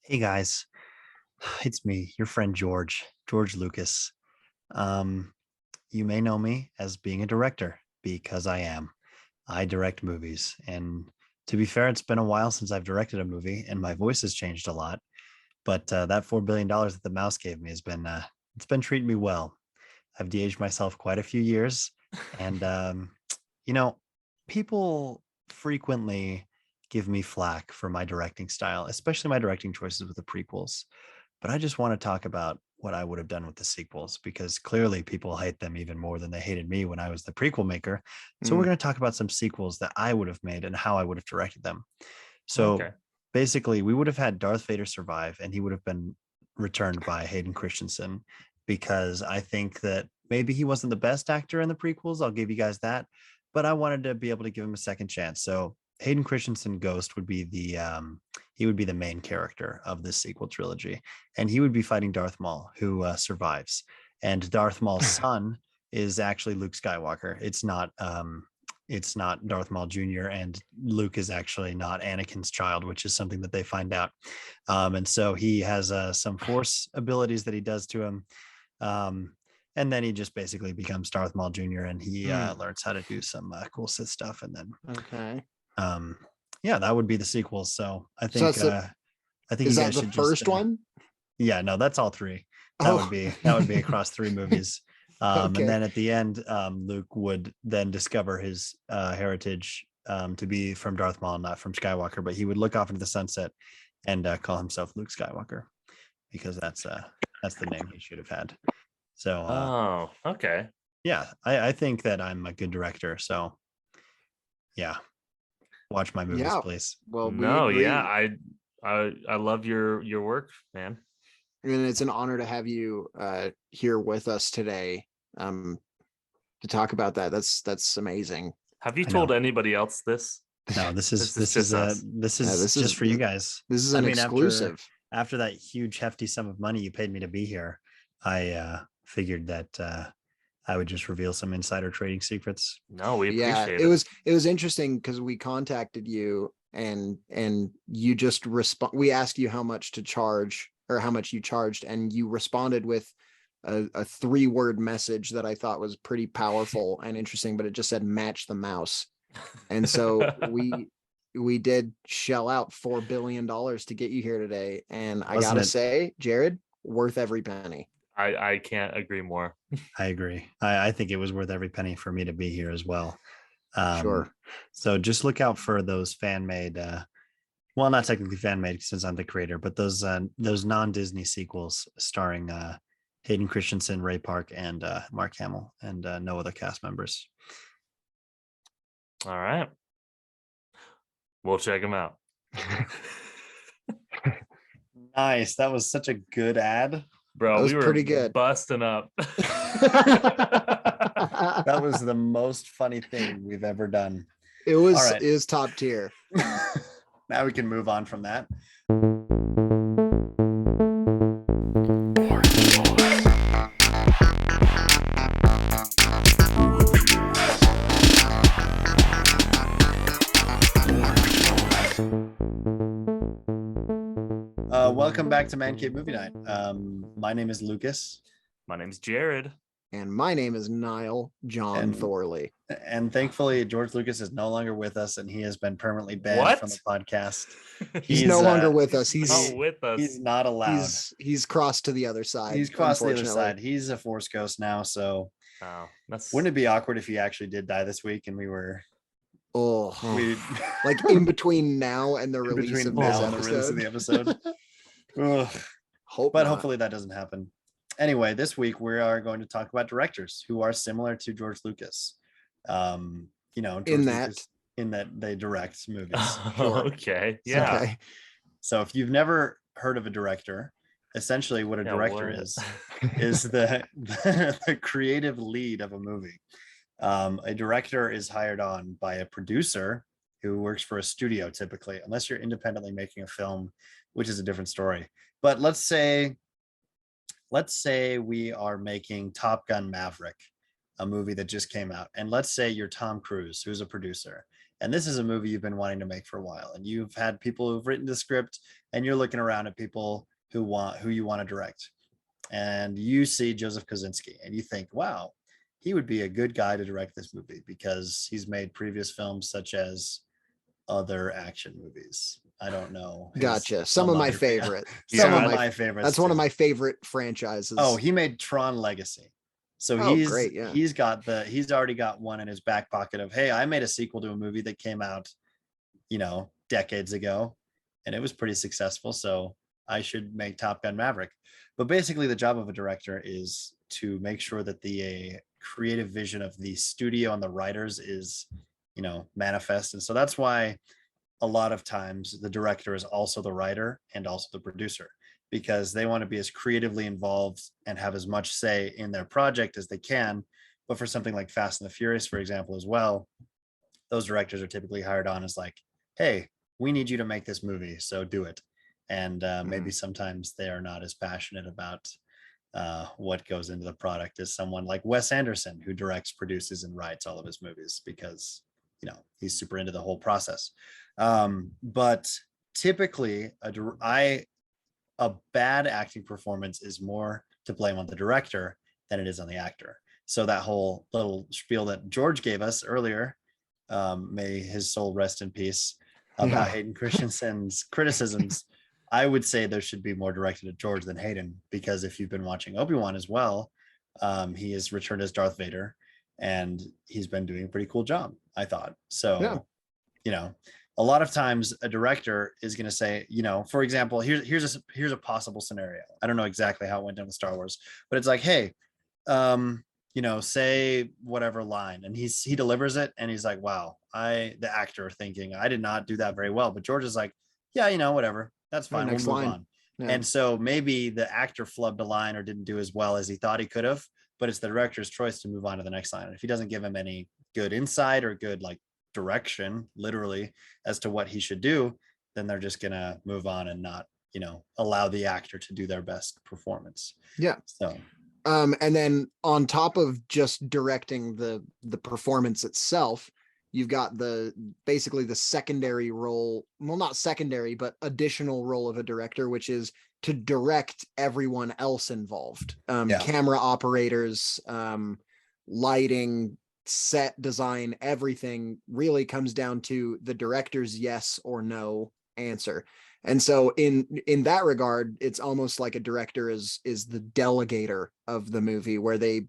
Hey guys, it's me, your friend George Lucas. Um, you may know me as being a director because I am. I direct movies, and to be fair, it's been a while since I've directed a movie, and my voice has changed a lot. But that $4 billion that the mouse gave me has been it's been treating me well. I've de-aged myself quite a few years, and you know, people frequently give me flack for my directing style, especially my directing choices with the prequels. But I just want to talk about what I would have done with the sequels because clearly people hate them even more than they hated me when I was the prequel maker. So we're Mm, going to talk about some sequels that I would have made and how I would have directed them. So Okay. basically, we would have had Darth Vader survive and he would have been returned by Hayden Christensen because I think that maybe he wasn't the best actor in the prequels. I'll give you guys that. But I wanted to be able to give him a second chance. So Hayden Christensen Ghost would be the main character of this sequel trilogy, and he would be fighting Darth Maul, who survives. And Darth Maul's son is actually Luke Skywalker. It's not Darth Maul Jr. and Luke is actually not Anakin's child, which is something that they find out. And so he has some Force abilities that he does to him. Um, and then he just basically becomes Darth Maul Jr. and he mm, learns how to do some cool Sith stuff. And then, okay. um, yeah, that would be the sequels. So I So think that's the I think is you that guys the should just first one? yeah, no, that's all three. That would Oh, be that would be across three movies. And okay. then at the end, Luke would then discover his heritage to be from Darth Maul, not from Skywalker. But he would look off into the sunset and call himself Luke Skywalker because that's the name he should have had. So Oh, okay. yeah, I think that I'm a good director. So yeah, watch my movies, Yeah. please. Well, we No, yeah, agree. I love your work, man. And it's an honor to have you here with us today um to talk about that. That's amazing. Have you I know. told anybody else this? No, this is This is this is just a us. this Yeah, is this just is for you guys. this is I an mean, after exclusive. after that huge hefty sum of money you paid me to be here, I figured that I would just reveal some insider trading secrets. No, we Yeah, appreciate it it. was interesting because we contacted you and you just respond. We asked you how much to charge or how much you charged, and you responded with a 3-word message that I thought was pretty powerful and interesting, but it just said match the mouse. And so we did shell out $4 billion to get you here today. And I Wasn't gotta it? say, Jared, worth every penny. I can't agree more. I agree. I think it was worth every penny for me to be here as well. Um, Sure. so just look out for those fan made well, not technically fan made since I'm the creator, but those non-Disney sequels starring Hayden Christensen, Ray Park, and Mark Hamill, and no other cast members. All right. We'll check them out. Nice. That was such a good ad. That Bro, was we were pretty good. busting up. That was the most funny thing we've ever done. It All was right. is top tier. Now we can move on from that. Welcome back to Man Cave Movie Night. My name is Lucas. My name's Jared. And my name is Niall John And- Thorley. And thankfully, George Lucas is no longer with us, and he has been permanently banned What? from the podcast. He's no longer with us. He's not with us. He's not allowed. He's crossed to the other side. He's crossed the other unfortunately. side. He's a Force ghost now. So Oh, that's wouldn't it be awkward if he actually did die this week and we were Oh, we like in between now and the in release between of now this and the release of the episode? Ugh. Hope But not. hopefully that doesn't happen. Anyway, this week we are going to talk about directors who are similar to George Lucas. George In that. Lucas, in that they direct movies. Sure. Okay. Yeah. Okay. So if you've never heard of a director, essentially what a Yeah, director what? is the creative lead of a movie. A director is hired on by a producer who works for a studio typically, unless you're independently making a film, which is a different story. But let's say we are making Top Gun Maverick, a movie that just came out, and let's say you're Tom Cruise, who's a producer, and this is a movie you've been wanting to make for a while, and you've had people who've written the script, and you're looking around at people who you want to direct, and you see Joseph Kosinski, and you think, wow, he would be a good guy to direct this movie because he's made previous films such as other action movies. I don't know. Gotcha. Some of my filmography. favorite. Yeah, Some of Some of my my favorites. That's one of too. my favorite franchises. Oh, he made Tron Legacy. So Oh, great, yeah. he's already got one in his back pocket of, hey, I made a sequel to a movie that came out, decades ago, and it was pretty successful. So I should make Top Gun Maverick. But basically the job of a director is to make sure that the creative vision of the studio and the writers is, manifest. And so that's why a lot of times the director is also the writer and also the producer, because they want to be as creatively involved and have as much say in their project as they can. But for something like Fast and the Furious, for example, as well, those directors are typically hired on as like, hey, we need you to make this movie, so do it. And maybe sometimes they are not as passionate about what goes into the product as someone like Wes Anderson, who directs, produces, and writes all of his movies, because he's super into the whole process. But typically, a bad acting performance is more to blame on the director than it is on the actor. So that whole little spiel that George gave us earlier, may his soul rest in peace, about Hayden Christensen's criticisms, I would say there should be more directed at George than Hayden, because if you've been watching Obi-Wan as well, he has returned as Darth Vader, and he's been doing a pretty cool job, I thought. So, a lot of times a director is going to say, for example, here's a possible scenario. I don't know exactly how it went down with Star Wars, but it's like, hey, say whatever line, and he delivers it, and he's like, wow, the actor thinking, I did not do that very well. But George is like, yeah, whatever, that's fine, we'll move on. Yeah. And so maybe the actor flubbed a line or didn't do as well as he thought he could have, but it's the director's choice to move on to the next line. And if he doesn't give him any good insight or good direction, literally, as to what he should do, then they're just gonna move on and not, allow the actor to do their best performance. Yeah. So and then on top of just directing the performance itself, you've got basically the secondary role, well, not secondary, but additional role of a director, which is to direct everyone else involved. Camera operators, lighting, set design, everything really comes down to the director's yes or no answer. And so in that regard, it's almost like a director is the delegator of the movie, where they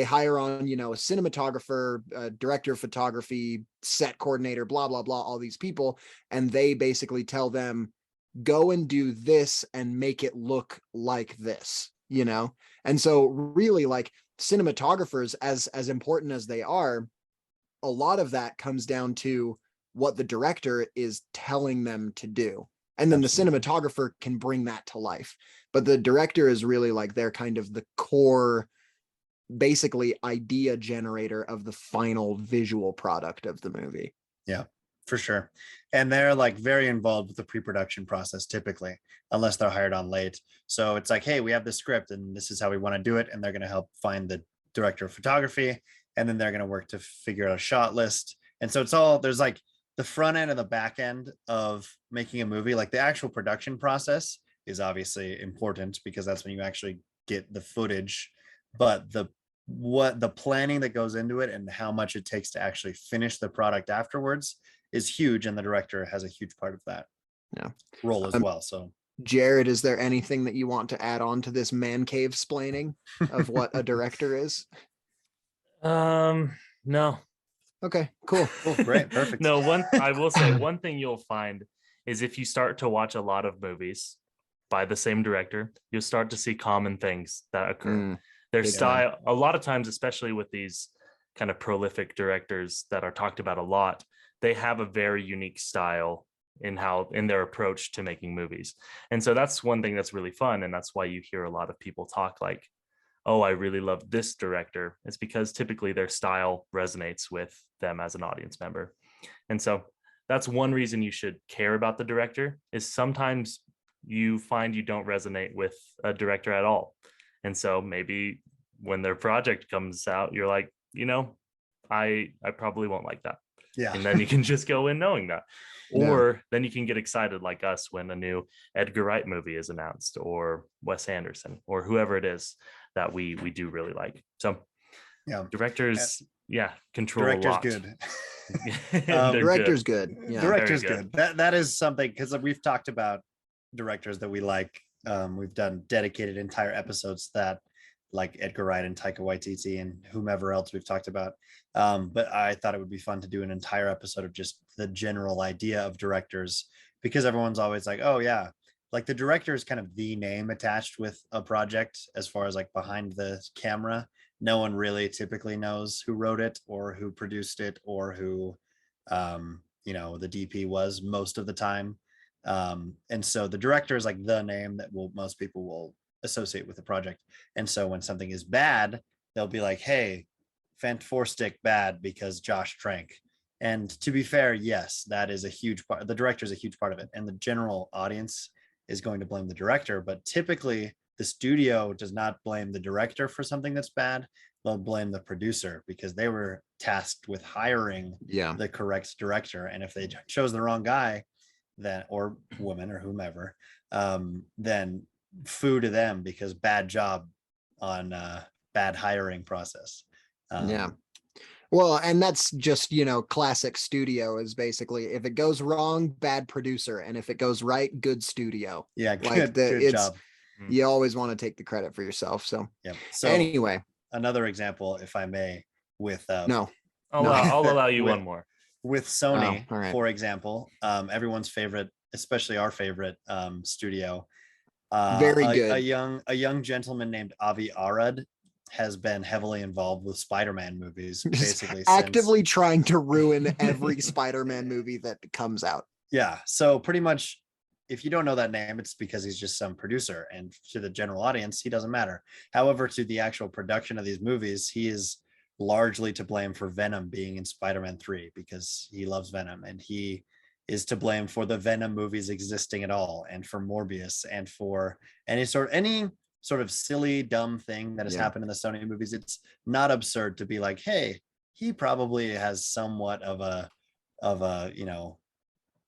hire on, a cinematographer, a director of photography, set coordinator, blah, blah, blah, all these people. And they basically tell them, go and do this and make it look like this, And so really, like, cinematographers, as important as they are, a lot of that comes down to what the director is telling them to do. And then Absolutely. The cinematographer can bring that to life. But the director is really like, they're kind of the core, basically idea generator of the final visual product of the movie. Yeah, for sure. And they're very very with the pre-production process typically, unless they're hired on late. So it's like, hey, we have this script and this is how we want to do it. And they're going to help find the director of photography. And then they're going to work to figure out a shot list. And so there's the front end and the back end of making a movie. The actual production process is obviously important, because that's when you actually get the footage, but the planning that goes into it and how much it takes to actually finish the product afterwards is huge. And the director has a huge part of that role as well. So Jared, is there anything that you want to add on to this man cave splaining of what a director is? No. Okay, cool. Great. Perfect. No, I will say one thing you'll find is, if you start to watch a lot of movies by the same director, you'll start to see common things that occur. Their style, a lot of times, especially with these kind of prolific directors that are talked about a lot, they have a very unique style in their approach to making movies. And so that's one thing that's really fun. And that's why you hear a lot of people talk like, oh, I really love this director. It's because typically their style resonates with them as an audience member. And so that's one reason you should care about the director, is sometimes you find you don't resonate with a director at all. And so maybe when their project comes out, you're like, I probably won't like that. Yeah. And then you can just go in knowing that. Yeah. Or then you can get excited like us when a new Edgar Wright movie is announced, or Wes Anderson, or whoever it is that we do really like. So Yeah. directors, control a Director's lot. good. They're Director's good. good. Yeah. Director's Very good. That is something, because we've talked about directors that we like. We've done dedicated entire episodes that, like Edgar Wright and Taika Waititi and whomever else we've talked about. But I thought it would be fun to do an entire episode of just the general idea of directors, because everyone's always like, oh yeah, like the director is kind of the name attached with a project as far as like behind the camera. No one really typically knows who wrote it or who produced it or who the DP was most of the time. And so the director is like the name that most people will associate with the project. And so when something is bad, they'll be like, hey, Four Stick bad because Josh Trank. And to be fair, yes, that is a huge part. The director is a huge part of it, and the general audience is going to blame the director. But typically the studio does not blame the director for something that's bad. They'll blame the producer because they were tasked with hiring the correct director. And if they chose the wrong guy, then, or woman or whomever, then foo to them, because bad job on bad hiring process. Well, and that's just, classic studio is basically, if it goes wrong, bad producer, and if it goes right, good studio. Yeah, good job. You always want to take the credit for yourself. So yeah. So anyway, another example, if I may, with no, I'll allow you one more. With Sony, right. for example, everyone's favorite, especially our favorite studio. Very good. A young gentleman named Avi Arad has been heavily involved with Spider-Man movies, basically actively trying to ruin every Spider-Man movie that comes out. Yeah, so pretty much, if you don't know that name, it's because he's just some producer, and to the general audience, he doesn't matter. However, to the actual production of these movies, he is largely to blame for Venom being in Spider-Man 3, because he loves Venom, and he is to blame for the Venom movies existing at all, and for Morbius, and for any sort of silly, dumb thing that has happened in the Sony movies. It's not absurd to be like, hey, he probably has somewhat of a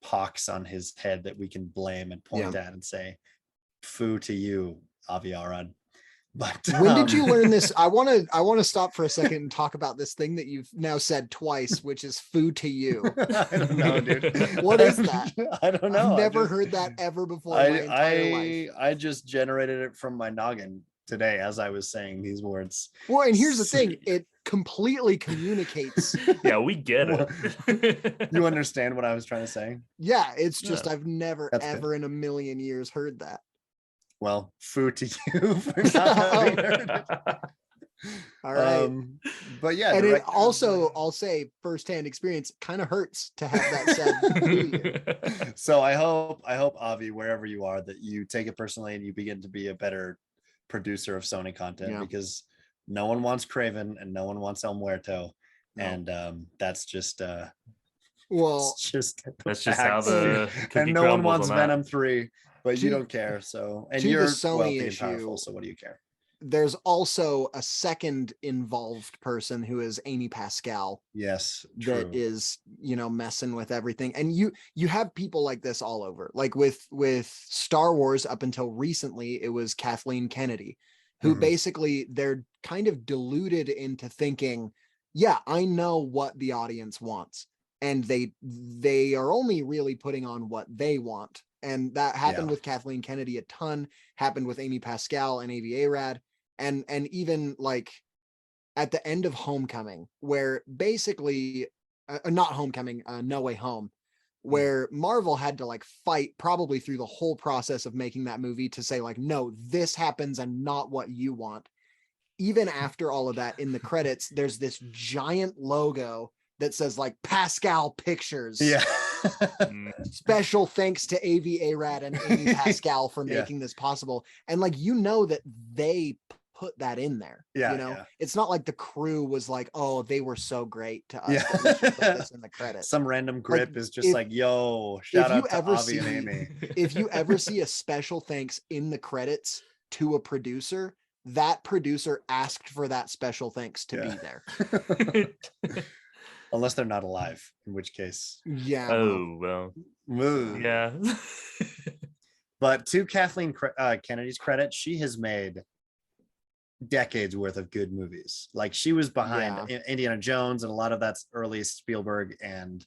pox on his head that we can blame and point at and say, foo to you, Avi Arad. But when did you learn this? I want to stop for a second and talk about this thing that you've now said twice, which is foo to you. I don't know, dude. What is that? I don't know. I've never heard that ever before in my entire life. I just generated it from my noggin today as I was saying these words. Well, and here's the thing, it completely communicates. Yeah, we get it. You understand what I was trying to say? Yeah, it's just I've never ever in a million years heard that. Well, foo to you for not having heard it. All right. But yeah, and it also, I'll say, firsthand experience, kind of hurts to have that said. So I hope Avi, wherever you are, that you take it personally and you begin to be a better producer of Sony content, because no one wants Craven and no one wants El Muerto, and that's just well, that's just how the and no one wants Venom 3, but you don't care. So, and you're the Sony wealthy and issue, powerful, so what do you care? There's also a second involved person who is Amy Pascal. Yes, that is, messing with everything. And you have people like this all over. Like with Star Wars, up until recently, it was Kathleen Kennedy, who basically, they're kind of deluded into thinking, yeah, I know what the audience wants, and they are only really putting on what they want. And that happened with Kathleen Kennedy a ton, happened with Amy Pascal and Avi Arad, and even like at the end of Homecoming, where basically not Homecoming, No Way Home, where Marvel had to like fight probably through the whole process of making that movie to say like, no, this happens and not what you want. Even after all of that, in the credits, there's this giant logo that says like Pascal Pictures. Yeah. Special thanks to Avi Arad and Amy Pascal for making this possible. And like, that they put that in there. It's not like the crew was like, oh, they were so great to us. That we should put this in the credits. Some random grip is just like, yo, shout out to Avi and Amy. If you ever see a special thanks in the credits to a producer, that producer asked for that special thanks to be there. unless they're not alive, in which case, Yeah. Oh well, move. yeah. But to Kathleen Kennedy's credit, she has made decades worth of good movies. Like she was behind Indiana Jones, and a lot of that's early Spielberg and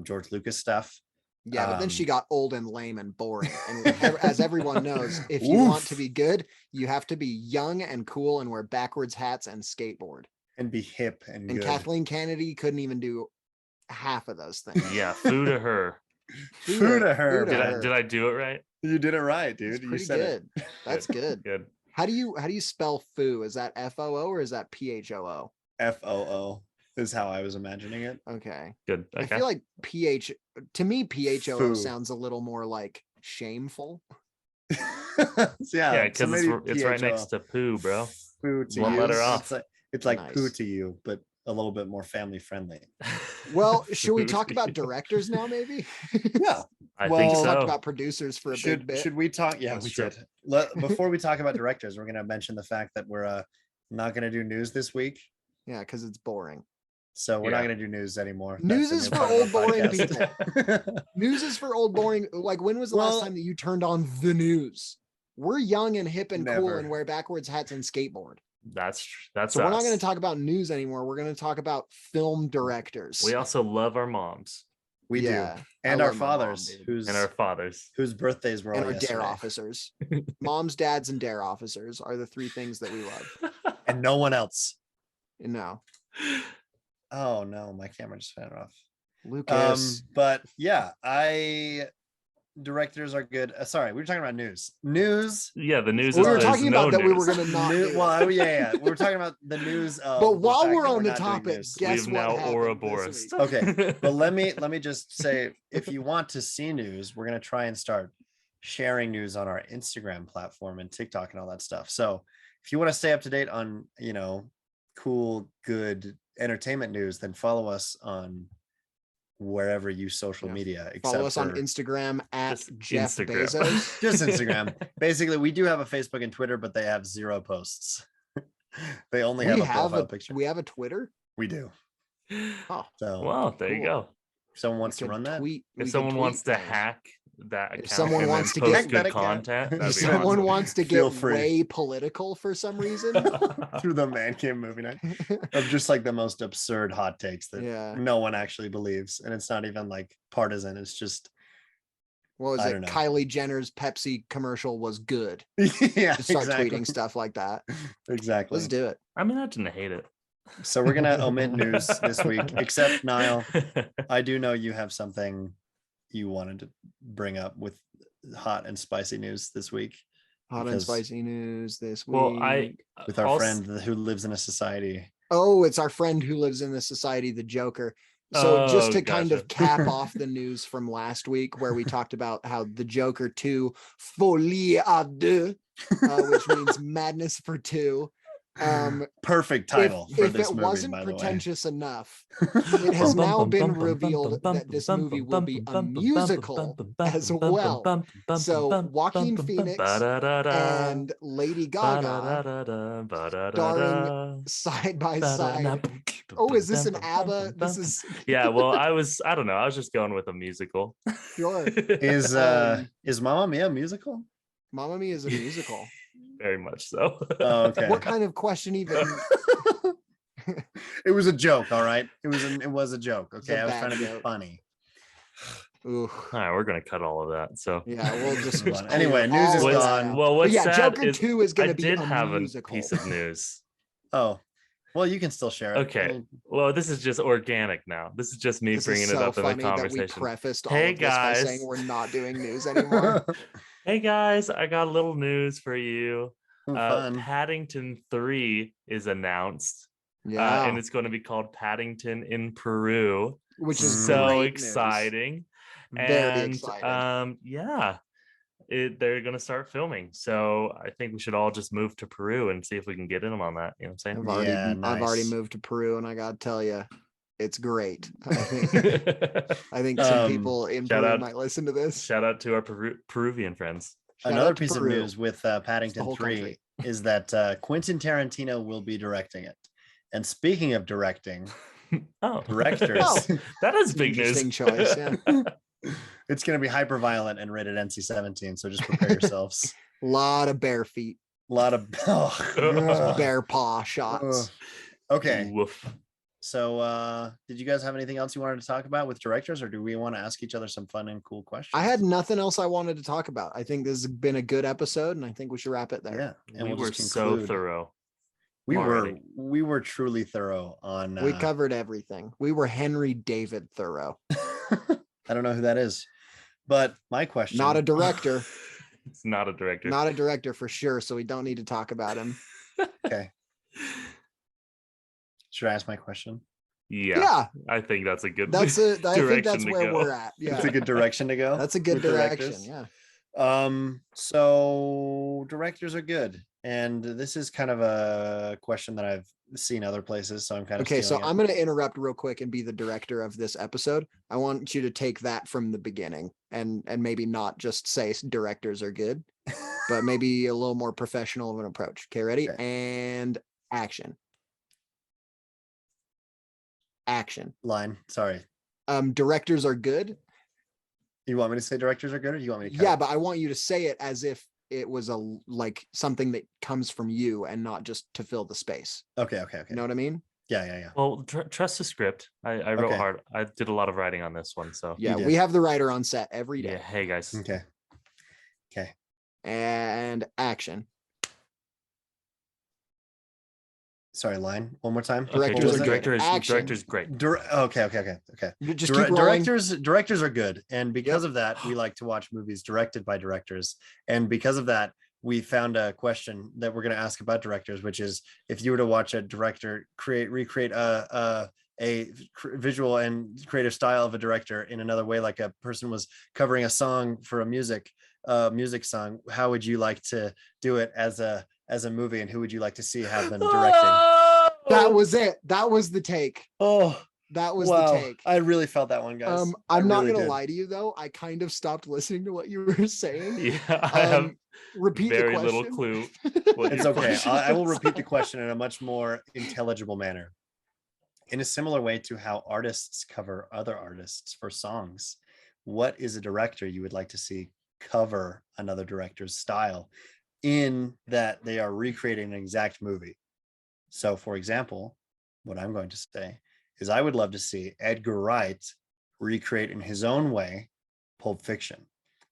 George Lucas stuff. Yeah, but then she got old and lame and boring. And as everyone knows, if you want to be good, you have to be young and cool and wear backwards hats and skateboard. And be hip and good. Kathleen Kennedy couldn't even do half of those things. Yeah, foo to her. Foo to her. Did I do it right? You did it right, dude. That's You pretty said good. it. That's good. Good. How do you spell foo? Is that FOO or is that PHOO? FOO is how I was imagining it. Okay. Good. Okay. I feel like to me, PHOO Foo. sounds a little more like shameful. Yeah, because it's right next to poo, bro. Poo to One you. letter off. It's like Nice. poo to you, but a little bit more family friendly. Well, should we talk about directors now, maybe? Yeah. I Well, think We so. talked about producers for a big bit. Should we talk? Yeah, That's we true. should. Before we talk about directors, we're going to mention the fact that we're not going to do news this week. Yeah, because it's boring. So we're not Yeah. going to do news anymore. News That's is the for new part old of our boring podcast. News is for old boring. Like, when was the last Well- time that you turned on the news? We're young and hip and cool Never. and wear backwards hats and skateboard. That's So we're not us. going to talk about news anymore. We're going to talk about film directors. We also love our moms We Yeah, do. I And our love my mom, fathers, dude. and our fathers. whose birthdays were and all our dare yesterday. officers. Moms, dads, and dare officers are the three things that we love. And no one else. No, Oh no, my camera just went off. Lucas. But yeah, directors are good. Sorry, we were talking about news. Yeah, the news. We is were there's talking about no that we were news. going to not. New- do well, it. yeah, we were talking about the news. Of But the while fact we're that on the not doing topic, news. guess We've what now happened Ouroboros. this week? Okay, but let me just say, if you want to see news, we're gonna try and start sharing news on our Instagram platform and TikTok and all that stuff. So if you want to stay up to date on, cool, good entertainment news, then follow us on wherever you social Yeah. media. Follow except us on for Instagram at Just Jeff Instagram. Bezos. just Instagram. Basically, we do have a Facebook and Twitter, but they have 0 posts. They only have a profile picture. We have a Twitter. We do. Oh, So Well, there you Cool. go. if someone we wants to could run that. tweet. we If could someone tweet wants to things. hack that account, someone and wants then to post get- Hack good that account. content, If that'd If be someone awesome. wants to Feel get free. way political for some reason, Through the Man Cave movie night of just like the most absurd hot takes that yeah. no one actually believes, and it's not even like partisan. It's just What was I it? don't know. Kylie Jenner's Pepsi commercial was good. yeah, Just start exactly. tweeting stuff like that. Exactly. Let's do it. I mean, I didn't hate it. So we're gonna omit news this week, except Niall. I do know you have something you wanted to bring up with hot and spicy news this week Hot and Because- spicy news this week. Well, I with our also- friend who lives in a society. Oh, it's our friend who lives in the society, the Joker. So just Oh, to kind of gotcha. cap off the news from last week, where we talked about how the Joker 2 Folie à deux, which means madness for two. Perfect title if for if this it movie, wasn't by the way. pretentious enough, it has now been revealed that this movie will be a musical as well. So Joaquin Phoenix and Lady Gaga starring side by side. Oh, is this an ABBA? This is Yeah, well, I don't know. I was just going with a musical. sure. Is Um, Mamma Mia a musical? Mamma Mia is a musical. Very much so. Oh, okay. What kind of question even? It was a joke, all right. It was a joke. It's Okay, a I was bad trying to be joke. funny. Ooh, All right, we're gonna cut all of that. So yeah, we'll just Move on. Anyway, news is all of what's, that gone. out. well, But what's yeah, sad Joker is 2 is going I to be did a have musical. a piece of news. Oh, well, you can still share it. Okay. Well, this is just organic now. This is just me This bringing is it so up in the funny that we conversation. prefaced all Hey, of this by guys. saying we're not doing news anymore. Hey guys, I got a little news for you. Fun. Paddington 3 is announced, Yeah, and it's going to be called Paddington in Peru. which is So great news. exciting! Very And exciting. yeah, they're going to start filming. So I think we should all just move to Peru and see if we can get in on that. You know what I'm I've already nice. moved to Peru, and I got to tell you, it's great. I think, saying? I think some Um, people in shout Peru out- might listen to this. Shout out to our Peruvian friends. Shout Another out to piece of Peru. news with Paddington whole 3 country. is that Quentin Tarantino will be directing it. And speaking of directing, Oh, Directors. Oh, that is big interesting news. choice. Yeah. It's going to be hyper violent and rated NC-17. So just prepare yourselves. A lot of bare feet, A lot of bare paw shots. Okay. Woof. So did you guys have anything else you wanted to talk about with directors, or do we want to ask each other some fun and cool questions? I had nothing else I wanted to talk about. I think this has been a good episode, and I think we should wrap it there. Yeah. And We we'll were just so conclude. thorough. We already. were truly thorough on We covered everything. We were Henry David Thoreau, I don't know who that is. But my question, not a director, It's not a director. not a director for sure. So we don't need to talk about him. okay. Should I ask my question? Yeah, Yeah, I think that's a good. I think direction that's to where go. we're at. Yeah, It's a good direction to go. that's a good with direction. directors. Yeah. So directors are good. And this is kind of a question that I've seen other places. So I'm kind of Okay, so stealing it. I'm going to interrupt real quick and be the director of this episode. I want you to take that from the beginning and maybe not just say directors are good, but maybe a little more professional of an approach. Okay, ready? Okay. And action. Action. Line. Sorry. Directors are good. You want me to say directors are good, or you want me to cut Yeah, it? but I want you to say it as if it was like something that comes from you and not just to fill the space. Okay. You know what I mean? Yeah. Well, trust the script. I wrote Okay. hard. I did a lot of writing on this one. So Yeah, did. we have the writer on set every yeah. day. Hey guys. Okay. Okay. And action. Sorry, line. One more time. Okay, Directors What was are it? good. director is Action. director's great. Okay. Just keep rolling. Directors are good, and because Yep. of that, we like to watch movies directed by directors. And because of that, we found a question that we're going to ask about directors, which is if you were to watch a director recreate a visual and creative style of a director in another way, like a person was covering a song for a music song, how would you like to do it as a movie, and who would you like to see have them directing? That was it. That was the take. Oh, That was wow. the take. I really felt that one, guys. I'm not really gonna did. lie to you though. I kind of stopped listening to what you were saying. Yeah, I have Repeat very the little question. clue. What It's your okay. question I will is. repeat the question in a much more intelligible manner. In a similar way to how artists cover other artists for songs, what is a director you would like to see cover another director's style, in that they are recreating an exact movie? So, for example, what I'm going to say is I would love to see Edgar Wright recreate in his own way Pulp Fiction,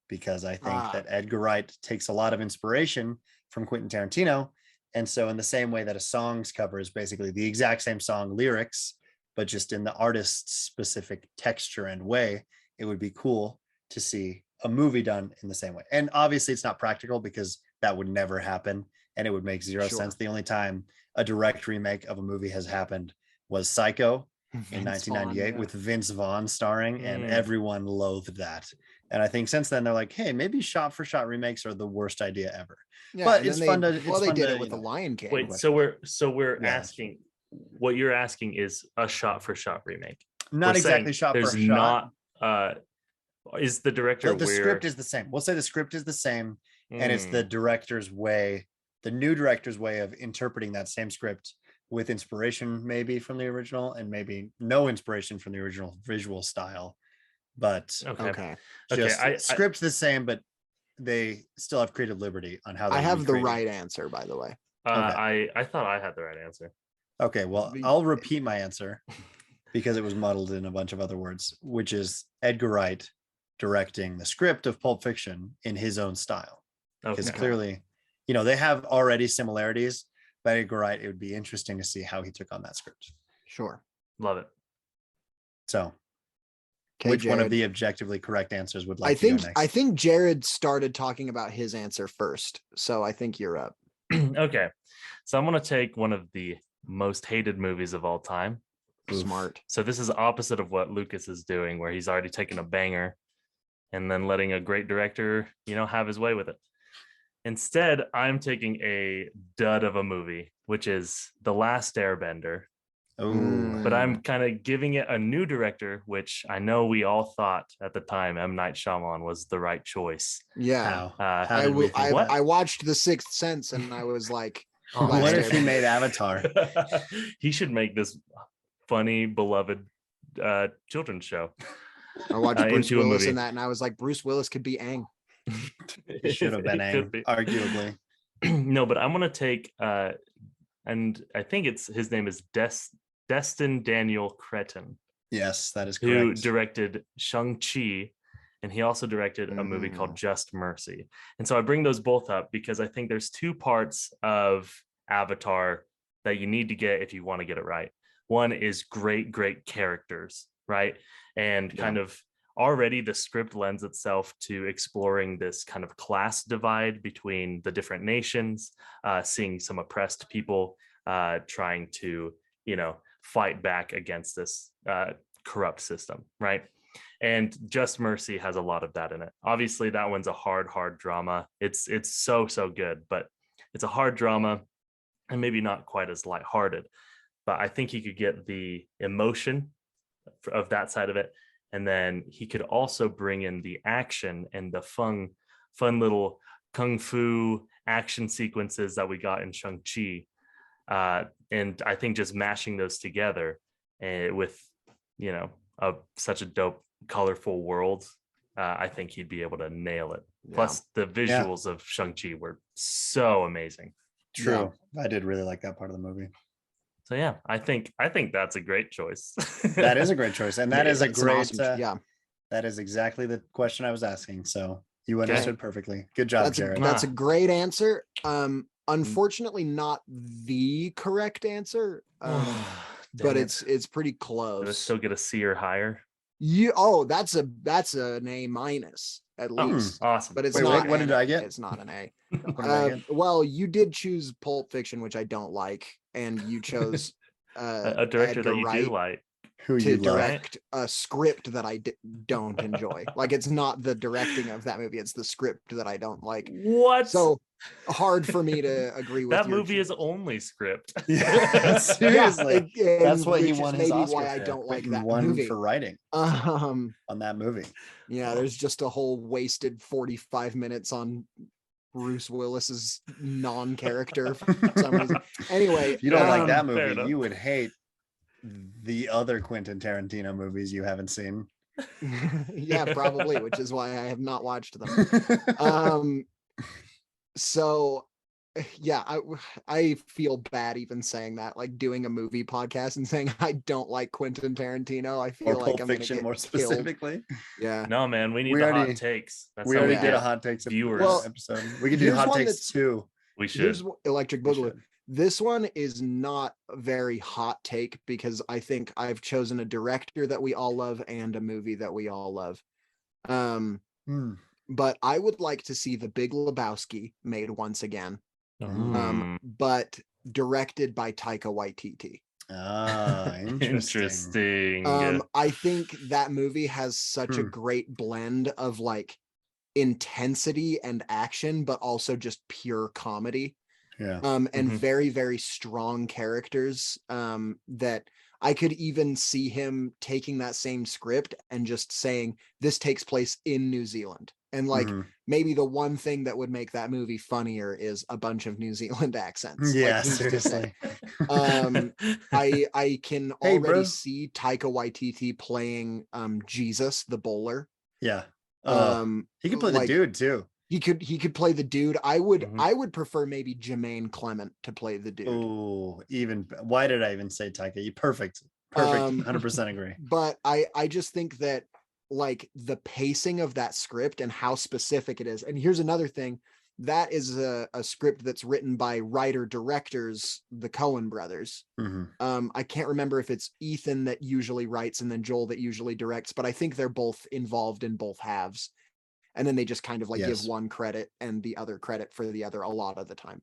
because I think that Edgar Wright takes a lot of inspiration from Quentin Tarantino. And so in the same way that a song's cover is basically the exact same song lyrics, but just in the artist's specific texture and way, it would be cool to see a movie done in the same way. And obviously it's not practical because that would never happen and it would make zero Sure. sense. The only time a direct remake of a movie has happened was Psycho in Vince 1998 Vaughn, yeah. with Vince Vaughn starring, and Mm. everyone loathed that. And I think since then they're like, hey, maybe shot for shot remakes are the worst idea ever. Yeah, but and it's then fun to- they it's did fun to, it with you the know. Lion King. Wait, What? so we're Yeah. asking, what you're asking is a shot for shot remake. Not We're exactly saying shot for there's shot. not is the director The where script is the same. We'll say the script is the same, and it's the director's way, the new director's way of interpreting that same script with inspiration maybe from the original and maybe no inspiration from the original visual style, but okay. Okay. just I- script's the same, but they still have creative liberty on how they I have the recreate it. right answer, by the way. I thought I had the right answer. Okay, well, The- I'll repeat my answer because it was muddled in a bunch of other words, which is Edgar Wright directing the script of Pulp Fiction in his own style. Because Okay. clearly, you know, they have already similarities, but Edgar Wright, it would be interesting to see how he took on that script. Sure. Love it. So, Okay, which one of Jared. the objectively correct answers would like I to go think next? I think Jared started talking about his answer first, so I think you're up. Okay. So I'm gonna take one of the most hated movies of all time. Oof. Smart. So this is opposite of what Lucas is doing, where he's already taken a banger and then letting a great director, have his way with it. Instead, I'm taking a dud of a movie, which is The Last Airbender. Ooh. But I'm kind of giving it a new director, which I know we all thought at the time M. Night Shyamalan was the right choice. Yeah. How? Uh, How did we think? What? I watched The Sixth Sense and I was like, Oh, Last What if he Airbender. made Avatar? He should make this funny, beloved children's show. I watched Bruce into a Willis in movie. that, and I was like, Bruce Willis could be Aang. It should have been It could Aang, be. arguably. No, but I'm gonna take and I think his name is Destin Daniel Cretton, Yes, that is who correct. directed Shang-Chi, and he also directed a movie called Just Mercy. And so I bring those both up because I think there's two parts of Avatar that you need to get if you want to get it right. One is great characters, right? And kind of already the script lends itself to exploring this kind of class divide between the different nations, seeing some oppressed people trying to, fight back against this corrupt system, right? And Just Mercy has a lot of that in it. Obviously, that one's a hard drama. It's so good, but it's a hard drama and maybe not quite as lighthearted. But I think he could get the emotion of that side of it, and then he could also bring in the action and the fun little kung fu action sequences that we got in Shang-Chi. And I think just mashing those together with, such a dope, colorful world, I think he'd be able to nail it. Yeah. Plus, the visuals of Shang-Chi were so amazing. True. Yeah. I did really like that part of the movie. So yeah, I think that's a great choice. That is a great choice, and that is a great. Awesome, that is exactly the question I was asking. So you understood perfectly. Good job, Jared. That's a great answer. Unfortunately, not the correct answer, but it's pretty close. Does it still get a C or higher? That's an A minus at least. Awesome. But it's Wait, not. what did I get? It's not an A. What did I get? Well, you did choose Pulp Fiction, which I don't like, and you chose a director Edgar that you Wright do like. Who to you love. direct a script that I don't enjoy. Like, it's not the directing of that movie; it's the script that I don't like. What? So hard for me to agree with that your movie is choice. only script. Yeah, seriously. Yeah, That's what he which is won his maybe Oscar why I for. don't like He that won movie. for writing Um, on that movie. yeah, there's just a whole wasted 45 minutes on Bruce Willis's non-character for some reason. Anyway, If you don't like that fair movie, enough. you would hate the other Quentin Tarantino movies you haven't seen. yeah, probably, which is why I have not watched them. So yeah, I feel bad even saying that, like doing a movie podcast and saying I don't like Quentin Tarantino. I feel or like Pulp I'm Fiction gonna get more killed. specifically. Yeah. No, man, we need We the already- hot takes. That's We how already we did a get hot takes viewers. episode. We could do Here's hot one takes that's- too. We should. Here's Electric We Boogaloo. should. This one is not a very hot take because I think I've chosen a director that we all love and a movie that we all love. But I would like to see The Big Lebowski made once again, but directed by Taika Waititi. Ah, interesting. Interesting. I think that movie has such a great blend of like intensity and action, but also just pure comedy. Yeah. And very, very strong characters that I could even see him taking that same script and just saying this takes place in New Zealand. And like maybe the one thing that would make that movie funnier is a bunch of New Zealand accents. Yeah, like who's to say? seriously. I can Hey, already bro. see Taika Waititi playing Jesus the bowler. Yeah. He could play like, the dude too. He could play the dude. I would prefer maybe Jermaine Clement to play the dude. Oh, why did I even say Taika? You perfect. 100% agree. But I just think that like the pacing of that script and how specific it is. And here's another thing. That is a script that's written by writer-directors, the Coen brothers. I can't remember if it's Ethan that usually writes and then Joel that usually directs, but I think they're both involved in both halves. And then they just kind of like give one credit and the other credit for the other a lot of the time.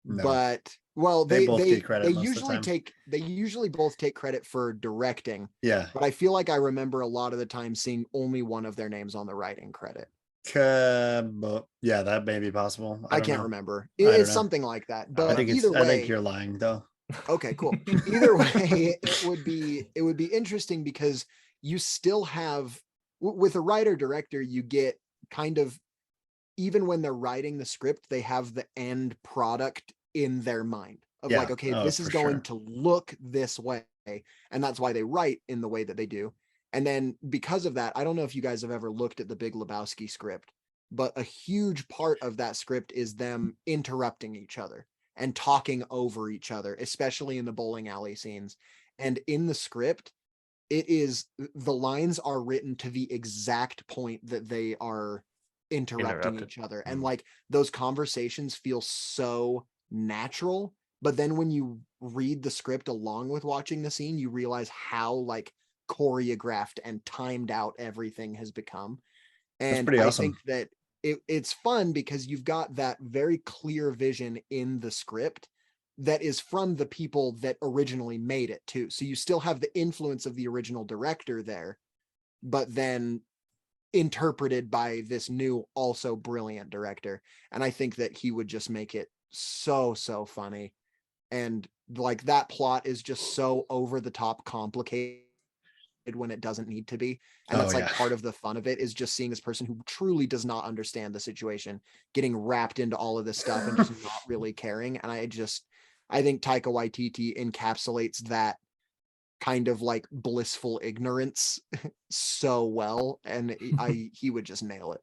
But well, they both get credit most of the usually time. they usually both take credit for directing. Yeah. But I feel like I remember a lot of the time seeing only one of their names on the writing credit. Yeah, that may be possible. I can't remember. It's something like that. But I think either way, I think you're lying though. Okay, cool. Either way, it would be interesting because you still have with a writer director, you get kind of, even when they're writing the script, they have the end product in their mind. of Yeah. like, okay, Oh, this is for going sure. to look this way. And that's why they write in the way that they do. And then because of that, I don't know if you guys have ever looked at the Big Lebowski script, but a huge part of that script is them interrupting each other and talking over each other, especially in the bowling alley scenes. And in the script, it is the lines are written to the exact point that they are interrupting Interrupted. each other. And like those conversations feel so natural. But then when you read the script along with watching the scene, you realize how like choreographed and timed out everything has become. That's And pretty I awesome. think that it's fun because you've got that very clear vision in the script that is from the people that originally made it too. So you still have the influence of the original director there, but then interpreted by this new, also brilliant director. And I think that he would just make it so, so funny. And like that plot is just so over the top complicated when it doesn't need to be. And that's Oh, like yeah. part of the fun of it is just seeing this person who truly does not understand the situation getting wrapped into all of this stuff and just not really caring. And I think Taika Waititi encapsulates that kind of like blissful ignorance so well, and he would just nail it.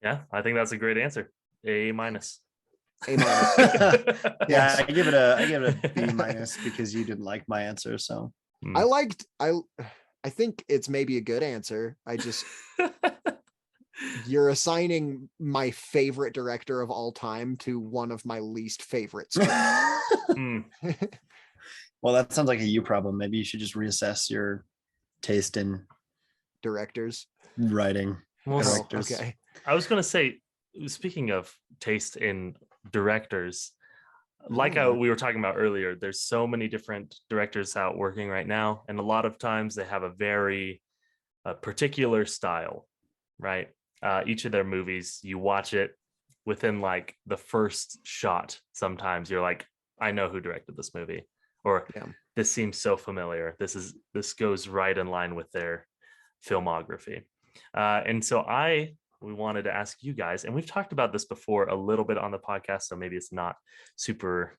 Yeah, I think that's a great answer. A minus. A minus. Yeah, Yes. I give it a B minus because you didn't like my answer. So I think it's maybe a good answer. You're assigning my favorite director of all time to one of my least favorites. Mm. well, that sounds like a you problem. Maybe you should just reassess your taste in Directors. writing. Well, Directors. Okay. I was going to say, speaking of taste in directors, like we were talking about earlier, there's so many different directors out working right now, and a lot of times they have a very particular style, right? Each of their movies, you watch it within like the first shot. Sometimes you're like, I know who directed this movie, or this seems so familiar. This goes right in line with their filmography. And so we wanted to ask you guys, and we've talked about this before a little bit on the podcast, so maybe it's not super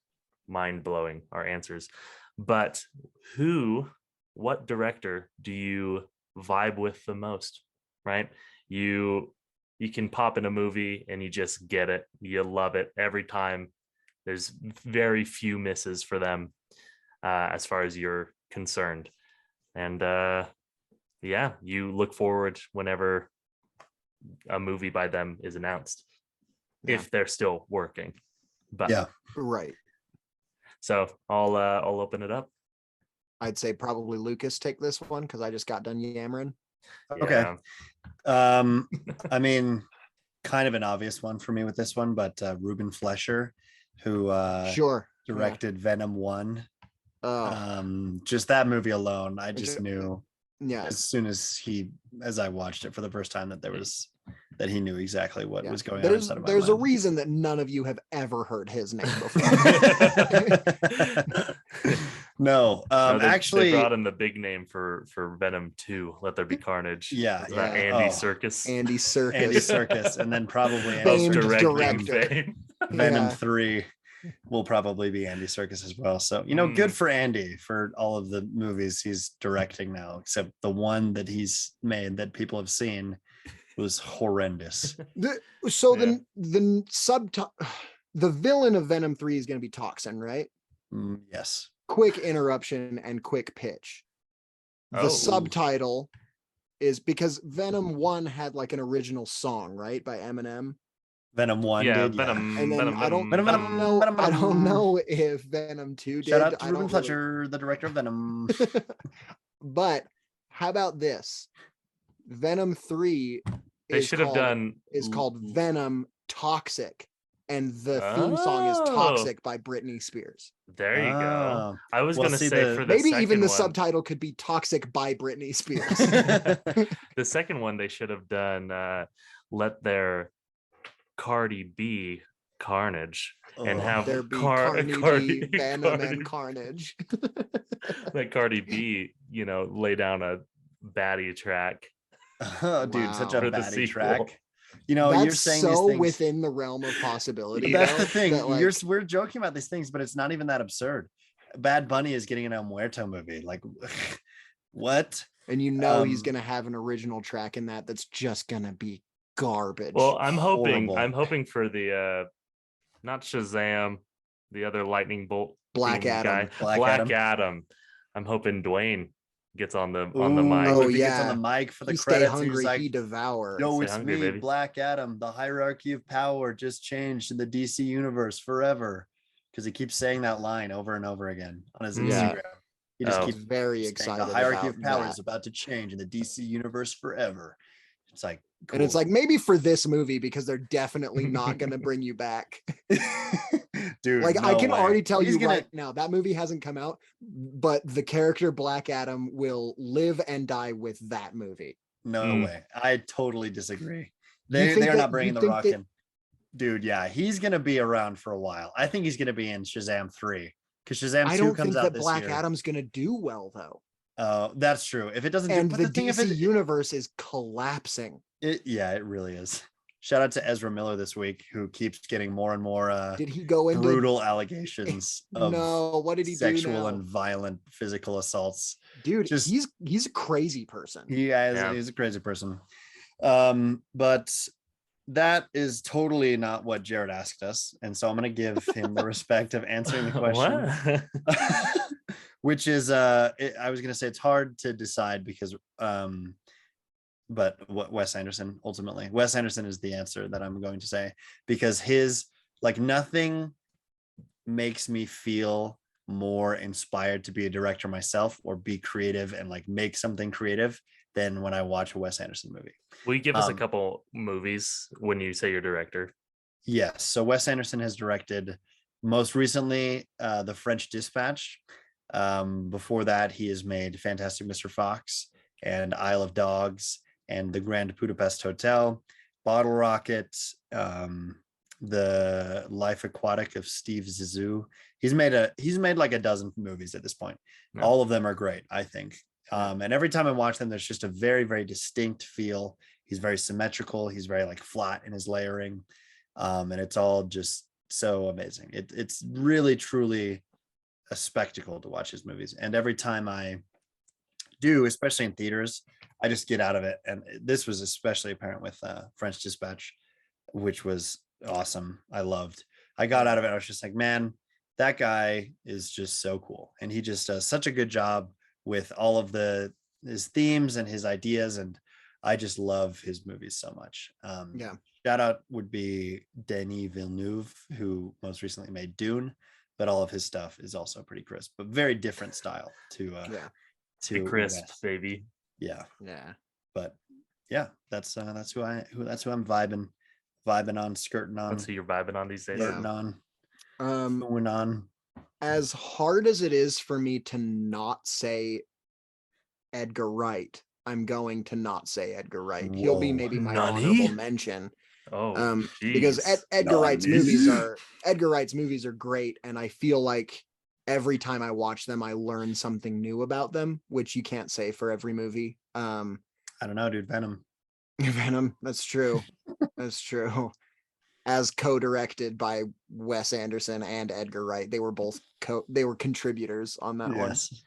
mind-blowing, our answers, but what director do you vibe with the most, right? You can pop in a movie and you just get it. You love it every time. There's very few misses for them as far as you're concerned. And yeah, you look forward whenever a movie by them is announced, if they're still working. But yeah, right. So I'll open it up. I'd say probably Lucas take this one because I just got done yammering. Okay. I mean, kind of an obvious one for me with this one, but Ruben Flesher, who directed Venom 1. Just that movie alone, I just knew as soon as I watched it for the first time that he knew exactly what was going on inside of my mind. There's a reason that none of you have ever heard his name before. No, actually, they brought in the big name for Venom 2, Let There Be Carnage. Yeah, Andy Serkis. Andy Serkis, and then probably Andy director. Venom 3 will probably be Andy Serkis as well. So good for Andy for all of the movies he's directing now, except the one that he's made that people have seen was horrendous. The villain of Venom 3 is going to be Toxin, right? Yes. Quick interruption and quick pitch. The subtitle is because Venom 1 had like an original song, right, by Eminem. Venom 1 did, Venom. And then I don't know if Venom 2 did. Shout out to Ruben Fletcher, the director of Venom. But how about this? Venom 3 is called Venom Toxic, and the theme song is Toxic by Britney Spears. There you go. I was going to say for the maybe even the subtitle could be Toxic by Britney Spears. The second one they should have done Let Their Cardi B Carnage and have there be Cardi B, Venom and Carnage. Let Cardi B, lay down a baddie track. Oh, dude, such a baddie track. You know, That's you're saying so these things within the realm of possibility. That's the though, thing. that, like, We're joking about these things, but it's not even that absurd. Bad Bunny is getting an El Muerto movie. Like, what? and you know he's Um, gonna have an original track in that that's just gonna be garbage. Well, Horrible. I'm hoping for the not Shazam, the other lightning bolt Black themed Adam. guy. Black Black Adam. Adam. I'm hoping Dwayne gets on the Ooh, mic. Oh, if he gets on yeah. the mic for the He stay credits, hungry, he's like, he devour. "Yo, Stay it's hungry, me, baby." Black Adam. The hierarchy of power just changed in the DC universe forever." Because he keeps saying that line over and over again on his Yeah. Instagram. He just Oh. keeps Very saying excited. the hierarchy about of power that. is about to change in the DC universe forever. It's like, And it's cool. like, maybe for this movie, because they're definitely not going to bring you back. Dude, Like, I no can way. already tell He's you gonna- right now, that movie hasn't come out, but the character Black Adam will live and die with that movie. No way. I totally disagree. think They're that- not bringing you the think Rock that- in. Dude, yeah, he's gonna be around for a while. I think he's gonna be in Shazam 3 because Shazam 2 I don't comes think out that this Black year. Adam's going to do well, though. That's true. If it doesn't And do, but the the thing if DC it, universe is collapsing. yeah, it really is. Shout out to Ezra Miller this week, who keeps getting more and more Did he go into brutal allegations of No, what did he do sexual now? and violent physical assaults. Dude, just- he's a crazy person. Yeah. He's a crazy person. But that is totally not what Jared asked us, and so I'm going to give him the respect of answering the question. What? Which is I was going to say it's hard to decide because but what Wes Anderson ultimately. Wes Anderson is the answer that I'm going to say, because his, like, nothing makes me feel more inspired to be a director myself or be creative and like make something creative than when I watch a Wes Anderson movie. Will you give us a Um, couple movies when you say you're director? Yes. So Wes Anderson has directed most recently The French Dispatch. Before that, he has made Fantastic Mr. Fox and Isle of Dogs and The Grand Budapest Hotel, Bottle Rocket, The Life Aquatic of Steve Zissou. He's made like a dozen movies at this point. Yeah. All of them are great, I think. And every time I watch them, there's just a very, very distinct feel. He's very symmetrical. He's very like flat in his layering. And it's all just so amazing. It's really, truly a spectacle to watch his movies. And every time I do, especially in theaters, I just get out of it. And this was especially apparent with French Dispatch, which was awesome. I got out of it. I was just like, man, that guy is just so cool. And he just does such a good job with all of his themes and his ideas. And I just love his movies so much. Yeah. Shout out would be Denis Villeneuve, who most recently made Dune, but all of his stuff is also pretty crisp, but very different style to Be crisp, Wes. baby. Yeah. Yeah. But yeah, that's who I'm vibing on, skirting on, Let's see you're vibing on these days. Yeah. flirting on, Um, going on. as hard as it is for me to not say Edgar Wright, I'm going to not say Edgar Wright. He'll be Whoa. maybe my Nani? honorable mention. Oh, Because jeez. Edgar Wright's Nani? movies are great, and I feel like every time I watch them, I learn something new about them, which you can't say for every movie. I don't know, dude. Venom. Venom, that's true. That's true. As co-directed by Wes Anderson and Edgar Wright, they were both they were contributors on that Yes.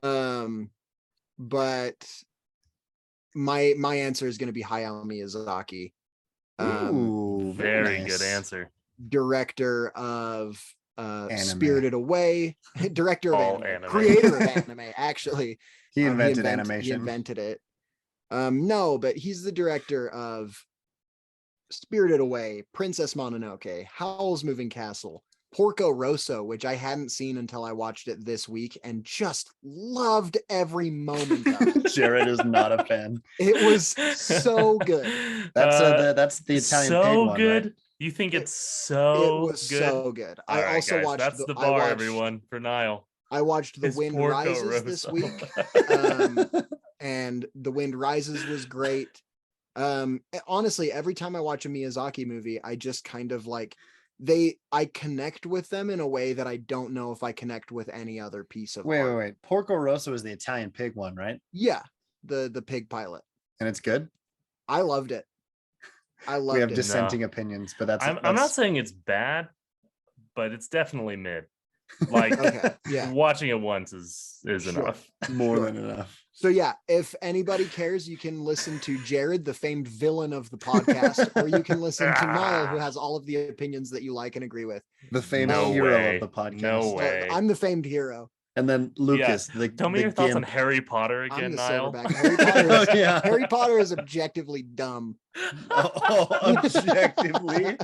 one. But my answer is going to be Hayao Miyazaki. Ooh, Very nice. good answer. Director of Anime. Spirited Away, director of All anime, anime. creator of anime, actually. He Um, invented He animation. invented it. No, but he's the director of Spirited Away, Princess Mononoke, Howl's Moving Castle, Porco Rosso, which I hadn't seen until I watched it this week and just loved every moment of it. Jared is not a fan. It was so good. That's the Italian so pig one, good. right? You think It- it's so It was good? so good. All I right, also guys, watched that's the I bar, watched- everyone, for Niall. I watched The It's Wind Porco Rises this Rosso. week. And The Wind Rises was great. Honestly, every time I watch a Miyazaki movie, I just kind of like I connect with them in a way that I don't know if I connect with any other piece of art. Wait. Porco Rosso is the Italian pig one, right? Yeah, the pig pilot. And it's good. I loved it. I we have loved it. dissenting opinions, but that's I'm not saying it's bad, but it's definitely mid. Like Okay, yeah. watching it once is Sure. enough. more Sure. than enough. So yeah, if anybody cares, you can listen to Jared, the famed villain of the podcast, or you can listen to Niall, who has all of the opinions that you like and agree with. The famed No hero way. of the podcast. No Well, way. I'm the famed hero. And then Lucas, Tell me the your thoughts on gimp. Harry Potter I'm again, the Niall. silverback. Harry Potter is, Oh, yeah. Harry Potter is objectively dumb. Oh, objectively.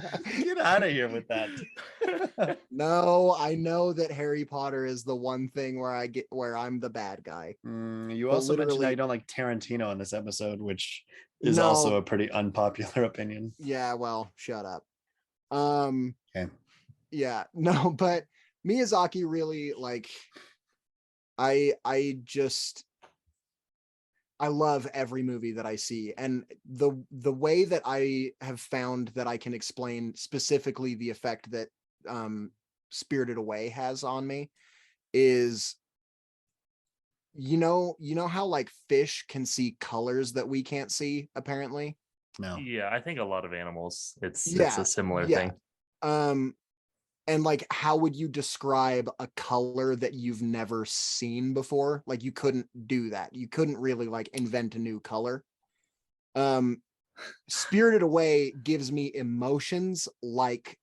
Get out of here with that. No, I know that Harry Potter is the one thing where I'm the bad guy. You But also mentioned how literally- you don't like Tarantino in this episode, which is No. also a pretty unpopular opinion. Yeah, well, shut up. Okay. Yeah, no, but Miyazaki really like I love every movie that I see, and the way that I have found that I can explain specifically the effect that Spirited Away has on me is you know how like fish can see colors that we can't see apparently. No. Yeah, I think a lot of animals. It's Yeah, a similar yeah. thing. And like how would you describe a color that you've never seen before? Like you couldn't do that. You couldn't really like invent a new color. Spirited Away gives me emotions like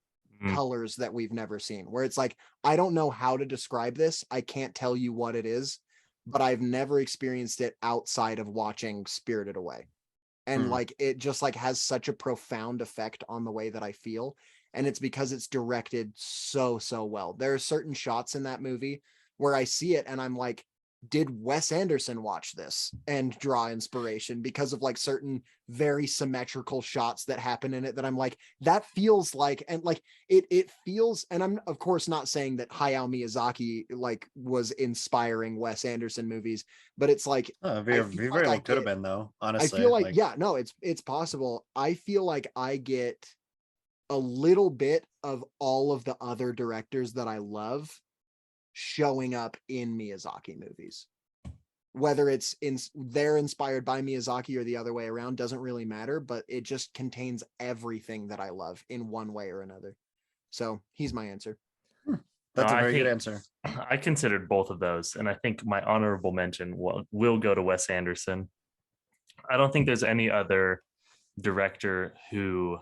colors that we've never seen, where it's like I don't know how to describe this. I can't tell you what it is, but I've never experienced it outside of watching Spirited Away. And like it just like has such a profound effect on the way that I feel. And it's because it's directed so well. There are certain shots in that movie where I see it and I'm like, did Wes Anderson watch this and draw inspiration because of like certain very symmetrical shots that happen in it that I'm like, that feels like, and like it feels, and I'm of course not saying that Hayao Miyazaki like was inspiring Wes Anderson movies, but it's like, Very well could have been though, honestly. I feel like yeah, no, it's possible. I feel like I get a little bit of all of the other directors that I love showing up in Miyazaki movies. Whether it's they're inspired by Miyazaki or the other way around doesn't really matter, but it just contains everything that I love in one way or another. So he's my answer. That's No, a I very good think- answer. I considered both of those, and I think my honorable mention will go to Wes Anderson. I don't think there's any other director who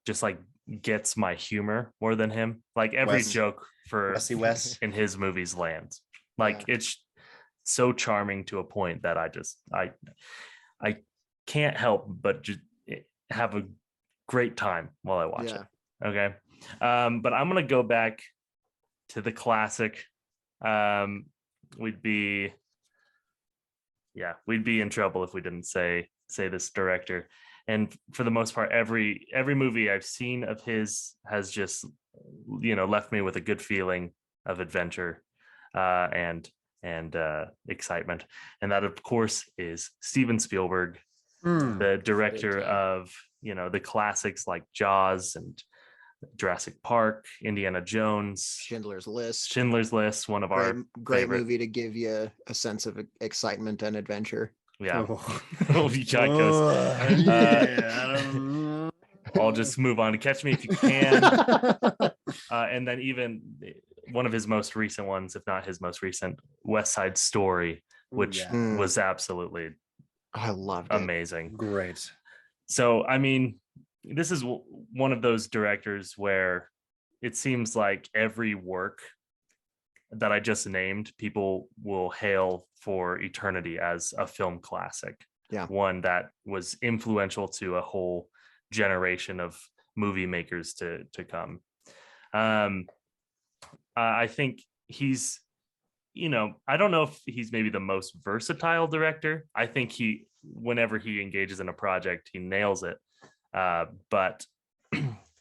just like gets my humor more than him. Like every Wes. joke for Wesy Wes. in his movies lands. Like it's so charming to a point that I can't help but just have a great time while I watch it. Okay. But I'm gonna go back to the classic. We'd be in trouble if we didn't say this director. And for the most part, every movie I've seen of his has just left me with a good feeling of adventure and excitement. And that of course is Steven Spielberg, the director of the classics like Jaws and Jurassic Park, Indiana Jones, Schindler's List, one of our great favorite. movie to give you a sense of excitement and adventure. Yeah. Oh. You got Ghost. I'll just move on to Catch Me If You Can. And then even one of his most recent ones, if not his most recent, West Side Story, which was absolutely I loved it. amazing. Great. So, I mean, this is one of those directors where it seems like every work that I just named, people will hail for eternity as a film classic. Yeah. One that was influential to a whole generation of movie makers to come. I think he's, I don't know if he's maybe the most versatile director. I think whenever he engages in a project, he nails it. But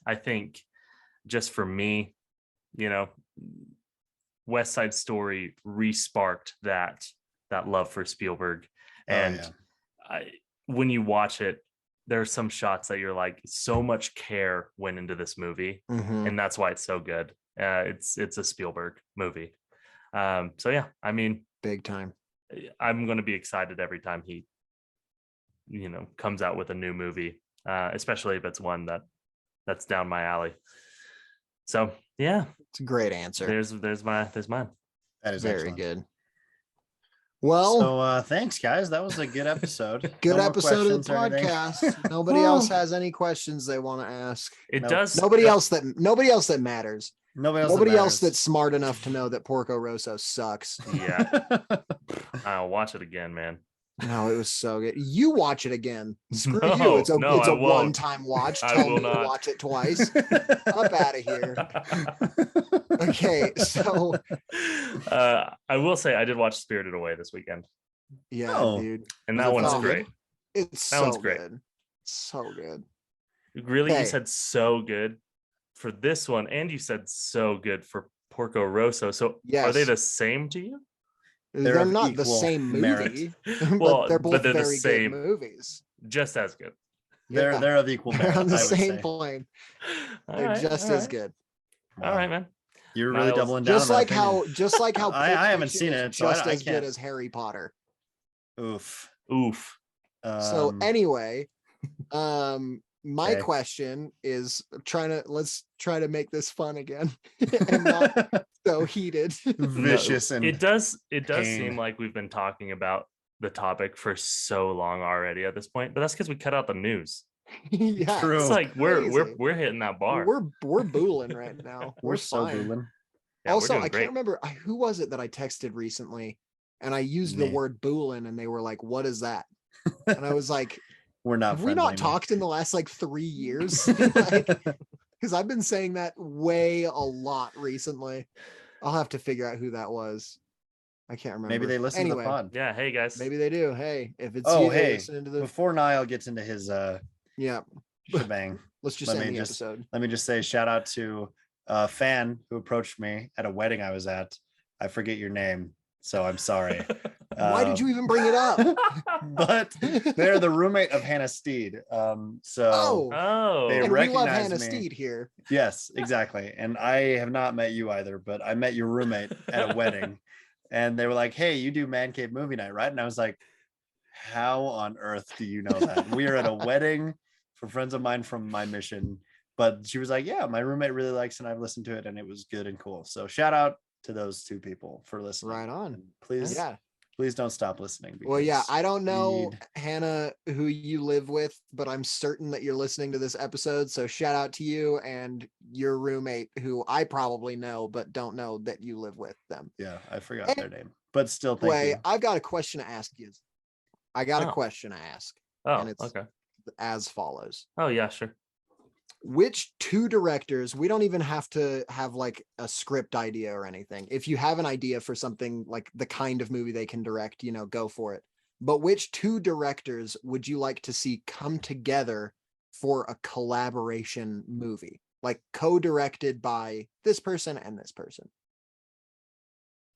I think just for me, West Side Story re-sparked that love for Spielberg. And when you watch it, there are some shots that you're like, so much care went into this movie, and that's why it's so good. It's a Spielberg movie. So yeah, I mean, big time. I'm going to be excited every time he, comes out with a new movie. especially if it's one that's down my alley. So yeah, It's a great answer. there's mine. That is Very excellent. good. Well, So thanks, guys. That was a good episode. good No more episode of the questions or anything? podcast. Nobody else has any questions they want to ask. It No. does. Nobody else that matters. Nobody else. Nobody that else matters. that's smart enough to know that Porco Rosso sucks. Yeah, I'll watch it again, man. No, it was so good. You watch it again. Screw you. No, It's a no, I won't. one-time watch. I Tell will me to not. watch it twice. Up out of here. Okay, so I will say I did watch Spirited Away this weekend, yeah, Oh. dude. and Was that it one's fun? great. It's That so one's great. good. So good. Really, Okay. you said so good for this one, and you said so good for Porco Rosso. So are they Yes. the same to you? They're of not the equal same merit. movie, Well, but they're both but they're the very same. good movies. Just as good. they're Yeah. they're of equal They're merit. on the I would same say. plane. All They're right, just all as right. good. All right, man. You're really Niles, doubling down. Just on that like how opinion. Pulp I haven't Fiction seen is it, so I- just I as good can't- as Harry Potter. Oof. Oof. So anyway, my okay. question is let's try to make this fun again and not so heated. Vicious and It does pain. seem like we've been talking about the topic for so long already at this point, but that's because we cut out the news. Yeah, True. It's like we're crazy. hitting that bar. we're booling right now. we're so fine. drooling. Yeah, we're Also, doing I great. can't remember who was it that I texted recently, and I used the Me. word boolin, and they were like, "What is that?" And I was like, We're not. "Have we friends not anymore. talked in the last like 3 years?" Because I've been saying that way a lot recently. I'll have to figure out who that was. I can't remember. Maybe they listen anyway, to the pod. Yeah, hey guys. Maybe they do. Hey, if it's Oh, you hey, listening to the Before Niall gets into his yeah, shebang, let's just Let end me the just- episode. let me just say shout out to a fan who approached me at a wedding I was at. I forget your name, so I'm sorry. Why did you even bring it up? But they're the roommate of Hannah Steed. So Oh, Oh, They and we love recognize Hannah me. Steed here. yes, exactly. And I have not met you either, but I met your roommate at a wedding, and they were like, "Hey, you do Man Cave Movie Night, right?" And I was like, "How on earth do you know that? We are at a wedding for friends of mine from my mission." But she was like, "Yeah, my roommate really likes, and I've listened to it, and it was good and cool." So shout out to those two people for listening. Right on. And please, Yeah. please don't stop listening. Well, yeah, because I don't know, need- Hannah, who you live with, but I'm certain that you're listening to this episode. So shout out to you and your roommate, who I probably know, but don't know that you live with them. Yeah, I forgot their name, but still, thank Anyway, you. I've got a question to ask you. I got a Oh. question to ask oh, and it's- okay. as follows. Oh yeah, sure. Which two directors, we don't even have to have like a script idea or anything. If you have an idea for something like the kind of movie they can direct, go for it. But which two directors would you like to see come together for a collaboration movie? Like co-directed by this person and this person.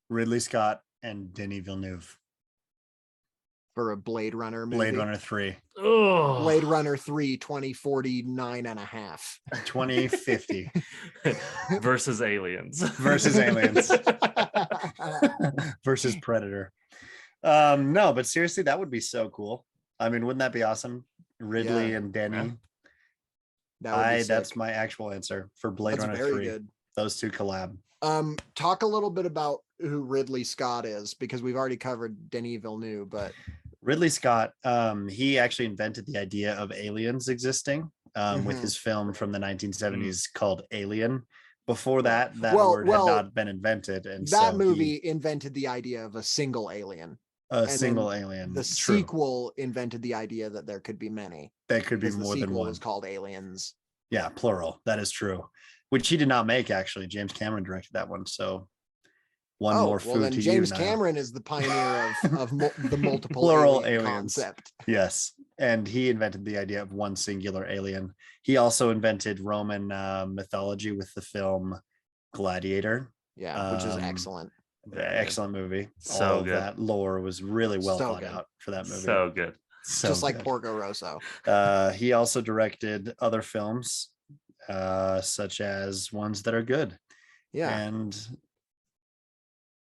Ridley Scott and Denis Villeneuve. For a Blade Runner movie. Blade Runner 3, Oh, Blade Runner 3, 2049 and a half. 2050 versus aliens. versus aliens versus Predator. No, but seriously, that would be so cool. I mean, wouldn't that be awesome? Ridley Yeah. and Denny. Yeah. That would be That's sick. my actual answer for Blade That's Runner very 3. good. Those two collab. Talk a little bit about who Ridley Scott is, because we've already covered Denis Villeneuve, but Ridley Scott, he actually invented the idea of aliens existing with Mhm. his film from the 1970s called Alien. Before that, that Well- word well, had not been invented. And that so movie invented the idea of a single alien. a and single then alien. The True. sequel invented the idea that there could be many. That could be Because the more than sequel one. was called Aliens. Yeah, plural. That is true. Which he did not make, actually. James Cameron directed that one. So one more food well then to James you. Niall. Cameron is the pioneer of the multiple Plural alien aliens. concept. Yes. And he invented the idea of one singular alien. He also invented Roman mythology with the film Gladiator. Yeah, which is Um, excellent. Excellent movie. So All of good. that lore was really well So thought good. out for that movie. So good. So Just like good. Porco Rosso. He also directed other films, such as ones that are good. Yeah, And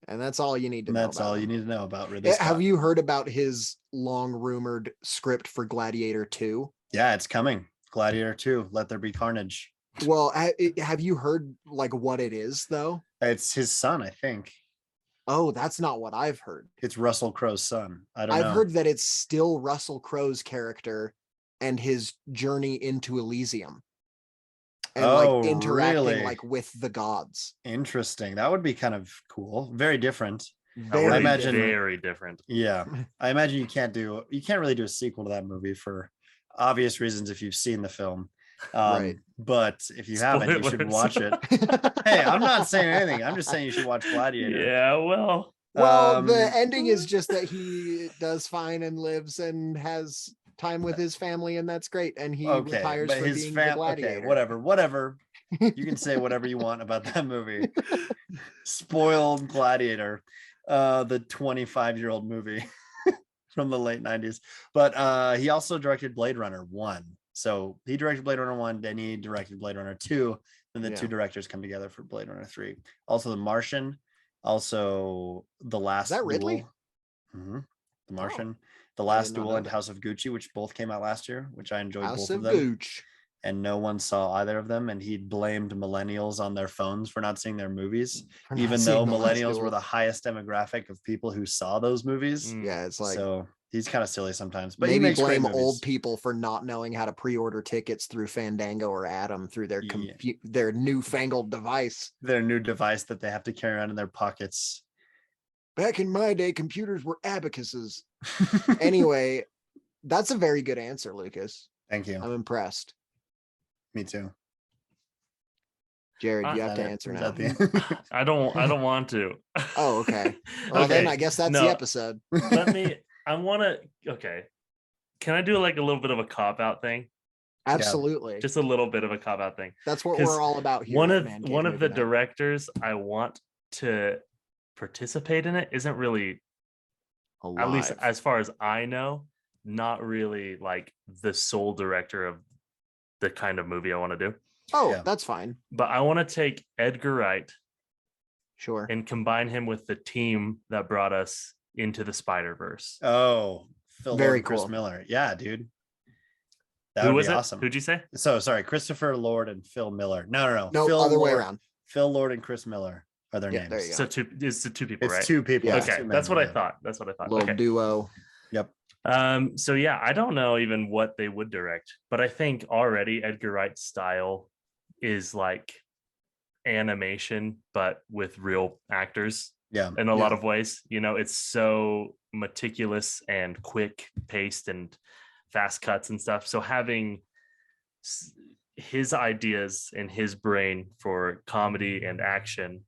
and that's all you need to know. that's about all him. you need to know about Ridley Have Scott. you heard about his long rumored script for Gladiator 2? Yeah, it's coming. Gladiator 2, Let There Be Carnage. Well, have you heard like what it is though? It's his son, I think. Oh, that's not what I've heard. It's Russell Crowe's son. I don't I've know. heard that it's still Russell Crowe's character and his journey into Elysium. And Oh, like interacting really? like with the gods. Interesting. That would be kind of cool. Very different. That would I be imagine- very different. Yeah. I imagine you can't really do a sequel to that movie for obvious reasons if you've seen the film. Right. But if you haven't, you should Spoilers. watch it. Hey, I'm not saying anything. I'm just saying you should watch Gladiator. Yeah, well, Well, the Um, ending is just that he does fine and lives and has time with his family, and that's great. And he Okay, retires but from his being the okay, gladiator. whatever. You can say whatever you want about that movie. Spoiled Gladiator, the 25-year-old movie from the late 90s. But he also directed Blade Runner 1. So he directed Blade Runner 1, then he directed Blade Runner 2, then the Yeah. two directors come together for Blade Runner 3. Also The Martian, also The Last that Ridley? Duel. Mhm. The Martian, The I Last did not Duel, know and that. House of Gucci, which both came out last year, which I enjoyed House both of of them. Gooch. And no one saw either of them, and he blamed millennials on their phones for not seeing their movies, For not even seeing though The Last millennials were Duel. the highest demographic of people who saw those movies. mm, Yeah, it's like So he's kind of silly sometimes, but he maybe makes great blame old movies. people for not knowing how to pre-order tickets through Fandango or Atom through their Yeah. their newfangled device. Their new device that they have to carry around in their pockets. Back in my day, computers were abacuses. Anyway, that's a very good answer, Lucas. Thank you. I'm impressed. Me too. Jared, you Is have to that it? answer Is now. that the- I don't want to. Oh, okay. Well, then I guess that's the no, episode. Let me. I want to. Okay. Can I do like a little bit of a cop out thing? Absolutely. Just a little bit of a cop out thing. That's what 'cause we're all about here. One at of Man Cave one of the Movie Night. directors I want to participate in it isn't really, at least Alive. as far as I know, not really like the sole director of the kind of movie I want to do. Oh, Yeah. that's fine. But I want to take Edgar Wright Sure. and combine him with the team that brought us into the Spider-Verse. Oh, Phil Lord Very and Chris cool. Miller. Yeah, dude. That Who would was be it? awesome. Who'd you say? So sorry, Christopher Lord and Phil Miller. No. No, Phil other way Lord, around. Phil Lord and Chris Miller are their Yeah, names. there you go. So it's the two people, It's right? two people. Yeah. it's Okay, two that's men, what I yeah. thought. That's what I thought. Little Okay. duo. Yep. So yeah, I don't know even what they would direct, but I think already Edgar Wright's style is like animation, but with real actors Yeah. in a lot Yeah. of ways. You know, it's so meticulous and quick paced and fast cuts and stuff. So having his ideas in his brain for comedy and action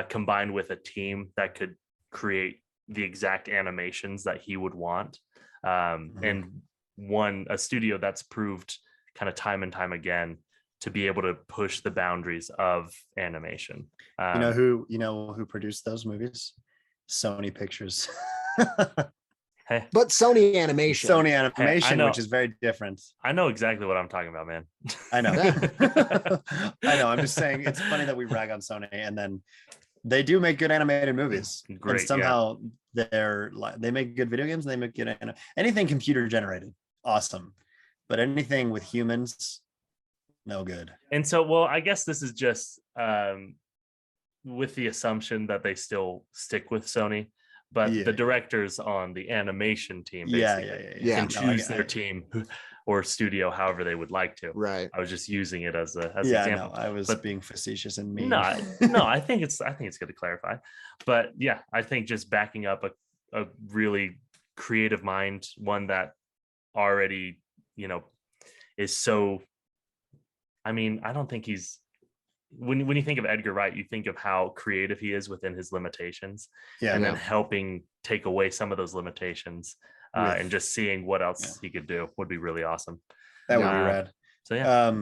combined with a team that could create the exact animations that he would want, and a studio that's proved kind of time and time again to be able to push the boundaries of animation. You know who produced those movies? Sony Pictures. Hey, But Sony Animation. Sony Animation, know. which is very different. I know exactly what I'm talking about, man. I know. Yeah. I know. I'm just saying it's funny that we rag on Sony and then they do make good animated movies. Great, And yeah. somehow they make good video games and they make good anything computer generated. Awesome. But anything with humans, no good. And so, well, I guess this is just with the assumption that they still stick with Sony, but Yeah. the directors on the animation team Yeah, basically Yeah. can No, I choose their team or studio however they would like to. Right. I was just using it as an Yeah, example. no, I was But- being facetious and mean. No, I think it's good to clarify. But yeah, I think just backing up a really creative mind, one that already, is so. I mean, I don't think he's when you think of Edgar Wright, you think of how creative he is within his limitations, Yeah, and no, then helping take away some of those limitations, With- and just seeing what else Yeah. he could do would be really awesome. that would be Yeah. rad. So yeah,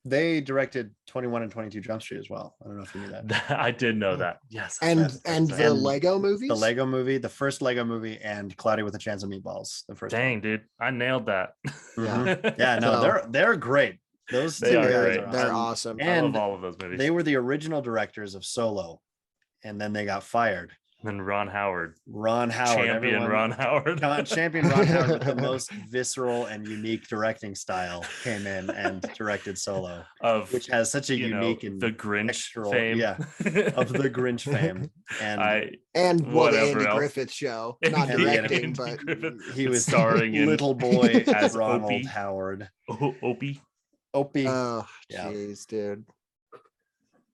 They directed 21 and 22 Jump Street as well. I don't know if you knew that. I did know that. Yes, And that's the exciting. Lego movies. The Lego movie, the first Lego movie, and Cloudy with a Chance of Meatballs. The first. Dang, dude, I nailed that. Mhm. Yeah, no, So- they're great. Those They two are guys great. are They're awesome. awesome. I love And all of those movies. they were the original directors of Solo, and then they got fired. And Ron Howard, Ron Howard, champion Ron Howard, champion Ron Howard with the most visceral and unique directing style came in and directed Solo, which has such a unique and the Grinch textural, fame, of the Grinch fame, and the Andy Griffith Show, not directing, but he was starring in little boy as Ronald Opie. Howard. Opie. Oh, jeez, dude.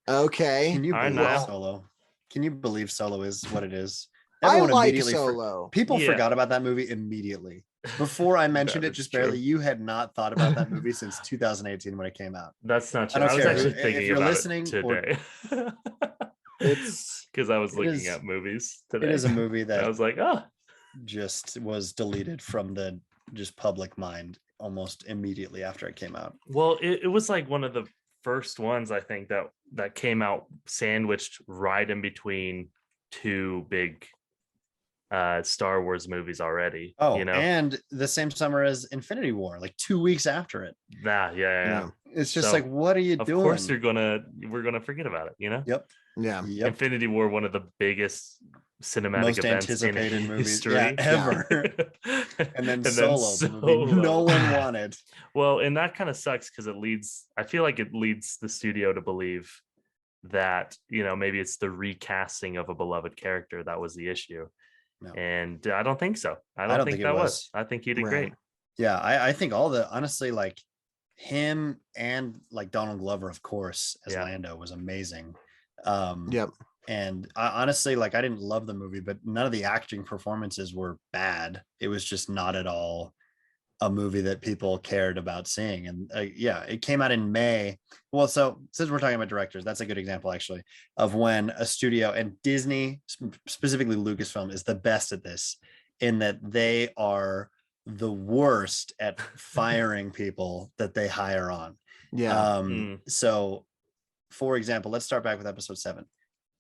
Okay. Can you I believe know. Solo? Can you believe Solo is what it is? I like immediately Solo. People Yeah. forgot about that movie immediately. Before I mentioned That it, is just true. barely, you had not thought about that movie since 2018 when it came out. That's not I true. don't I was care actually if thinking you're about listening it or- today. It's Because I was it looking is- at movies today. it is a movie I that was like, oh, just was deleted from the just public mind almost immediately after it came out. well, it was like one of the first ones I think that came out sandwiched right in between two big Star Wars movies already. Oh, you know, and the same summer as Infinity War, like 2 weeks after it. yeah. It's just So, like, what are you Of doing? course, we're gonna forget about it. You know, Yep. Yeah. Yep. Infinity War, one of the biggest cinematic Most events anticipated in movies, history, yeah, ever. And then Solo, the movie no Solo. one wanted. Well, and that kind of sucks because I feel like it leads the studio to believe that, maybe it's the recasting of a beloved character that was the issue. No. And I don't think so. I don't don't think think it that was. was. I think he did Right. great. Yeah, I think honestly, like him and like Donald Glover, of course, as Yeah. Lando was amazing. Yep. And I honestly, like, I didn't love the movie, but none of the acting performances were bad. It was just not at all a movie that people cared about seeing. And it came out in May. Well, so since we're talking about directors, that's a good example actually of when a studio, and Disney, specifically Lucasfilm, is the best at this, in that they are the worst at firing people that they hire on. Yeah. So for example, let's start back with episode 7.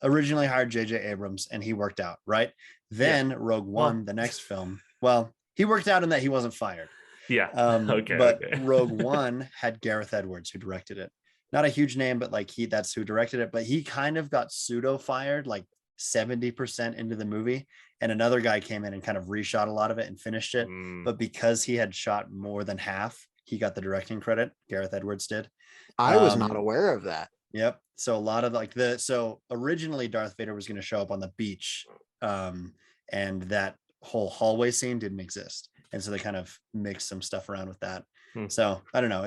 Originally hired JJ Abrams and he worked out, right? Then Rogue One, the next film, well, he worked out in that he wasn't fired. Yeah. But okay. Rogue One had Gareth Edwards who directed it. Not a huge name, but like that's who directed it. But he kind of got pseudo fired, like 70% into the movie. And another guy came in and kind of reshot a lot of it and finished it. But because he had shot more than half, he got the directing credit. Gareth Edwards did. I was not aware of that. Yep. So a lot of so originally Darth Vader was going to show up on the beach, and that whole hallway scene didn't exist. And so they kind of mixed some stuff around with that. So I don't know.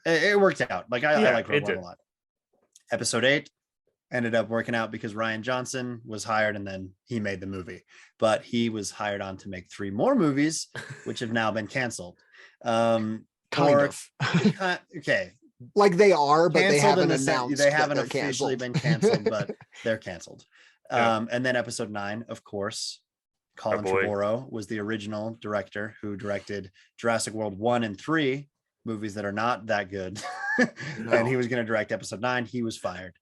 It worked out. Like I like Rogue One a lot. Episode 8 ended up working out because Rian Johnson was hired and then he made the movie, but he was hired on to make 3 more movies, which have now been canceled. Kind of. Okay. Like they are, but they Canceled in haven't the sense- announced. they haven't that they're officially canceled. been canceled, but they're canceled. Yeah. And then episode 9, of course, Colin boy. Trevorrow was the original director who directed Jurassic World 1 and 3, movies that are not that good. No. And he was going to direct episode 9. He was fired.